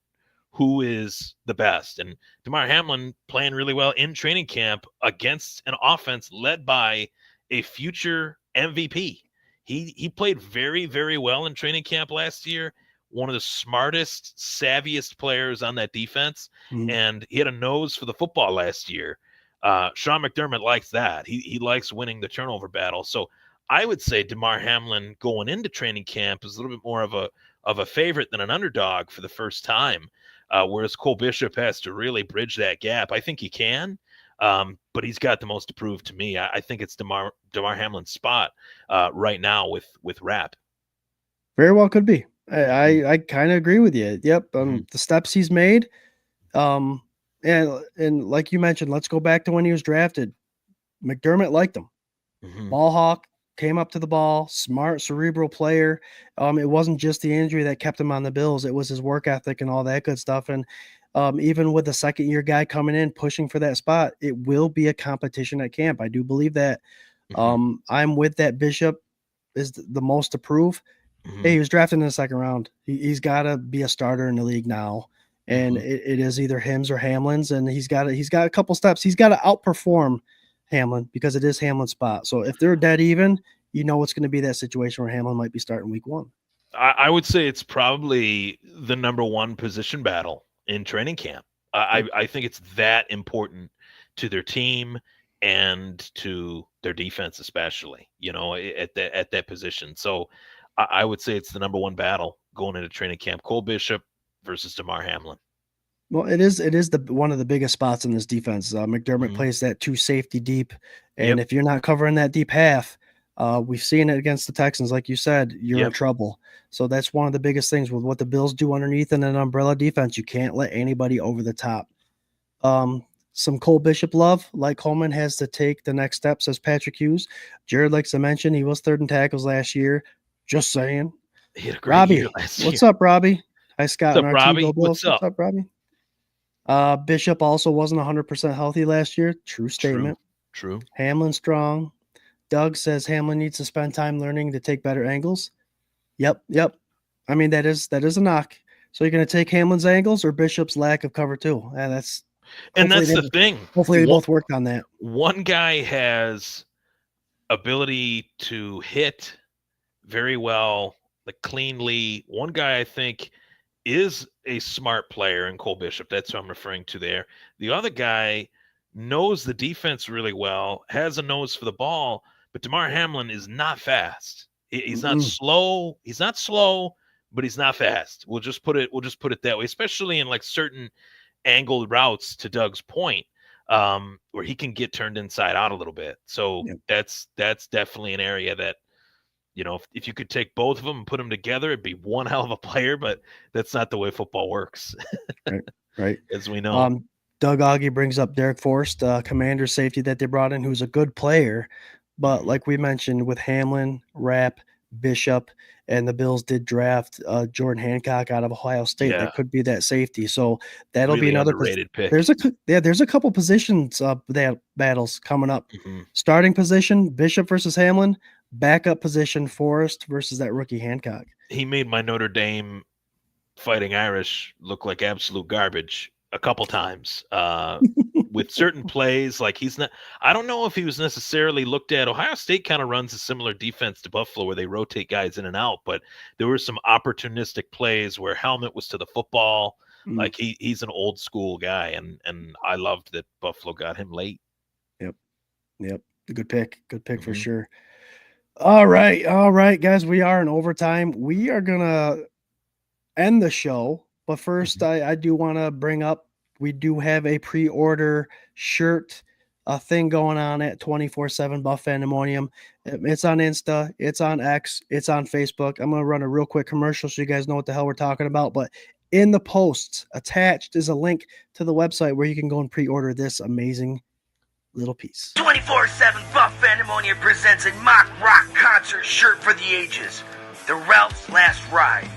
Speaker 3: who is the best. And Damar Hamlin playing really well in training camp against an offense led by a future MVP. He played very, very well in training camp last year. One of the smartest, savviest players on that defense, and he had a nose for the football last year. Sean McDermott likes that. He likes winning the turnover battle. So I would say Damar Hamlin going into training camp is a little bit more of a favorite than an underdog for the first time. Whereas Cole Bishop has to really bridge that gap. I think he can, but he's got the most to prove to me. I think it's Damar Hamlin's spot right now with Rapp.
Speaker 1: Very well could be. I kind of agree with you. Yep. The steps he's made. And like you mentioned, let's go back to when he was drafted. McDermott liked him. Ball hawk, came up to the ball, smart, cerebral player. It wasn't just the injury that kept him on the Bills. It was his work ethic and all that good stuff. And even with the second-year guy coming in, pushing for that spot, it will be a competition at camp. I do believe that. I'm with that. Bishop is the most to prove. Hey, he was drafted in the second round. He's got to be a starter in the league now. And it is either him's or Hamlin's, and he's got a couple steps. He's got to outperform Hamlin because it is Hamlin's spot. So if they're dead even, it's going to be that situation where Hamlin might be starting week 1.
Speaker 3: I would say it's probably the number one position battle in training camp. I think it's that important to their team and to their defense, especially, at that position. So I would say it's the number one battle going into training camp: Cole Bishop versus Damar Hamlin.
Speaker 1: Well, it is one of the biggest spots in this defense. McDermott plays that 2 safety deep, and if you're not covering that deep half, we've seen it against the Texans, like you said, you're in trouble. So that's one of the biggest things with what the Bills do underneath in an umbrella defense. You can't let anybody over the top. Some Cole Bishop love, like Coleman has to take the next step, says Patrick Hughes. Jared likes to mention he was 3rd in tackles last year. Just saying.
Speaker 3: He had a great year last year.
Speaker 1: What's up, Robbie? Hi, Scott.
Speaker 3: What's up, Robbie?
Speaker 1: What's up, Robbie? Bishop also wasn't 100% healthy last year. True statement.
Speaker 3: True.
Speaker 1: Hamlin strong. Doug says Hamlin needs to spend time learning to take better angles. Yep. I mean, that is a knock. So you're going to take Hamlin's angles or Bishop's lack of cover too? And that's
Speaker 3: the thing.
Speaker 1: Hopefully they both worked on that.
Speaker 3: One guy has ability to hit very well, like cleanly. One guy I think is a smart player in Cole Bishop. That's what I'm referring to there. The other guy knows the defense really well, has a nose for the ball, but Damar Hamlin is not fast. He's not slow. He's not slow, but he's not fast. We'll just put it that way, especially in like certain angled routes, to Doug's point, where he can get turned inside out a little bit. So that's definitely an area that, if you could take both of them and put them together, it'd be one hell of a player, but that's not the way football works.
Speaker 1: Right.
Speaker 3: As we know.
Speaker 1: Doug Augie brings up Derek Forrest, commander safety that they brought in, who's a good player. But like we mentioned with Hamlin, Rapp, Bishop, and the Bills did draft Jordan Hancock out of Ohio State. That could be that safety. So that'll
Speaker 3: really
Speaker 1: be another
Speaker 3: underrated pick.
Speaker 1: There's a couple positions that battles coming up. Starting position, Bishop versus Hamlin. Backup position, Forrest versus that rookie Hancock.
Speaker 3: He made my Notre Dame Fighting Irish look like absolute garbage a couple times with certain plays. Like I don't know if he was necessarily looked at. Ohio State kind of runs a similar defense to Buffalo where they rotate guys in and out, but there were some opportunistic plays where Helmet was to the football. Like he's an old school guy, and I loved that Buffalo got him late.
Speaker 1: Yep. Good pick for sure. All right, guys. We are in overtime. We are gonna end the show, but first, I do want to bring up we do have a pre-order shirt thing going on at 24/7 Buff Pandemonium. It's on Insta, it's on X, it's on Facebook. I'm gonna run a real quick commercial so you guys know what the hell we're talking about. But In the posts attached is a link to the website where you can go and pre-order this amazing little piece.
Speaker 4: 24/7 Buff Pandemonium presents a mock rock concert shirt for the ages. The Ralph's Last Ride.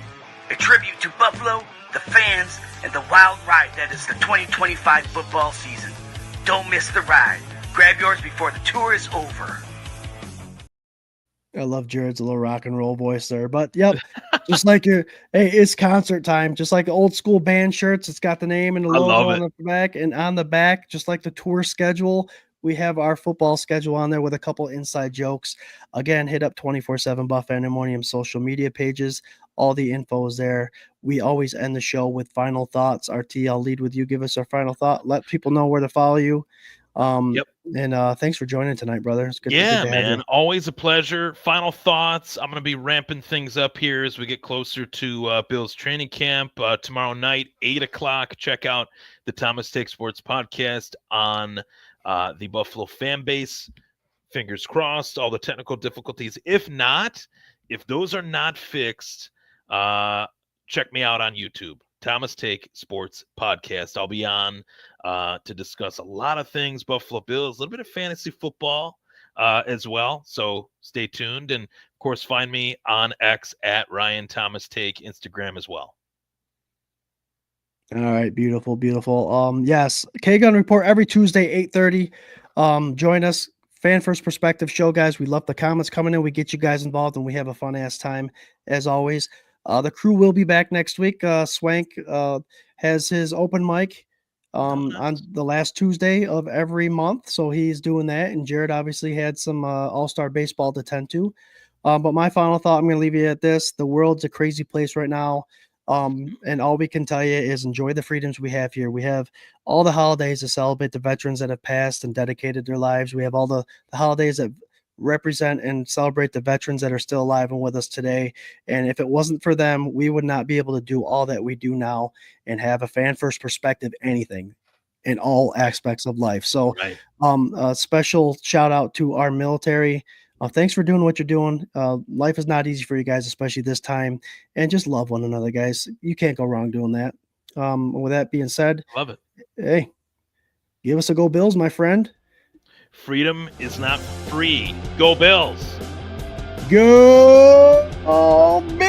Speaker 4: A tribute to Buffalo, the fans, and the wild ride that is the 2025 football season. Don't miss the ride. Grab yours before the tour is over.
Speaker 1: I love Jared's little rock and roll voice there. But yep, just like hey, it's concert time. Just like old school band shirts, it's got the name and the logo on the back, and on the back, just like the tour schedule, we have our football schedule on there with a couple inside jokes. Again, hit up 24/7 Buff Pandemonium social media pages. All the info is there. We always end the show with final thoughts. RT, I'll lead with you. Give us our final thought. Let people know where to follow you. And thanks for joining tonight, brother. It's good.
Speaker 3: Yeah,
Speaker 1: good to
Speaker 3: man.
Speaker 1: have you.
Speaker 3: Always a pleasure. Final thoughts. I'm going to be ramping things up here as we get closer to Bill's training camp tomorrow night, 8:00. Check out the Thomas Take Sports podcast on the Buffalo fan base. Fingers crossed, all the technical difficulties. If those are not fixed, check me out on YouTube. Thomas Take Sports Podcast. I'll be on to discuss a lot of things, Buffalo Bills, a little bit of fantasy football as well. So stay tuned. And, of course, find me on X at Ryan Thomas Take, Instagram as well.
Speaker 1: All right, beautiful, beautiful. Yes, K-Gun Report every Tuesday, 8:30. Join us. Fan First Perspective show, guys. We love the comments coming in. We get you guys involved, and we have a fun-ass time, as always. The crew will be back next week. Swank has his open mic on the last Tuesday of every month, so he's doing that. And Jared obviously had some all-star baseball to tend to. But my final thought, I'm going to leave you at this. The world's a crazy place right now. And all we can tell you is enjoy the freedoms we have here. We have all the holidays to celebrate the veterans that have passed and dedicated their lives. We have all the holidays that represent and celebrate the veterans that are still alive and with us today. And if it wasn't for them, we would not be able to do all that we do now and have a fan first perspective, anything in all aspects of life. So a special shout out to our military. Thanks for doing what you're doing. Life is not easy for you guys, especially this time, and just love one another, guys. You can't go wrong doing that. With that being said,
Speaker 3: love it.
Speaker 1: Hey, give us a go Bills, my friend.
Speaker 3: Freedom is not free. Go Bills.
Speaker 1: Go Bills.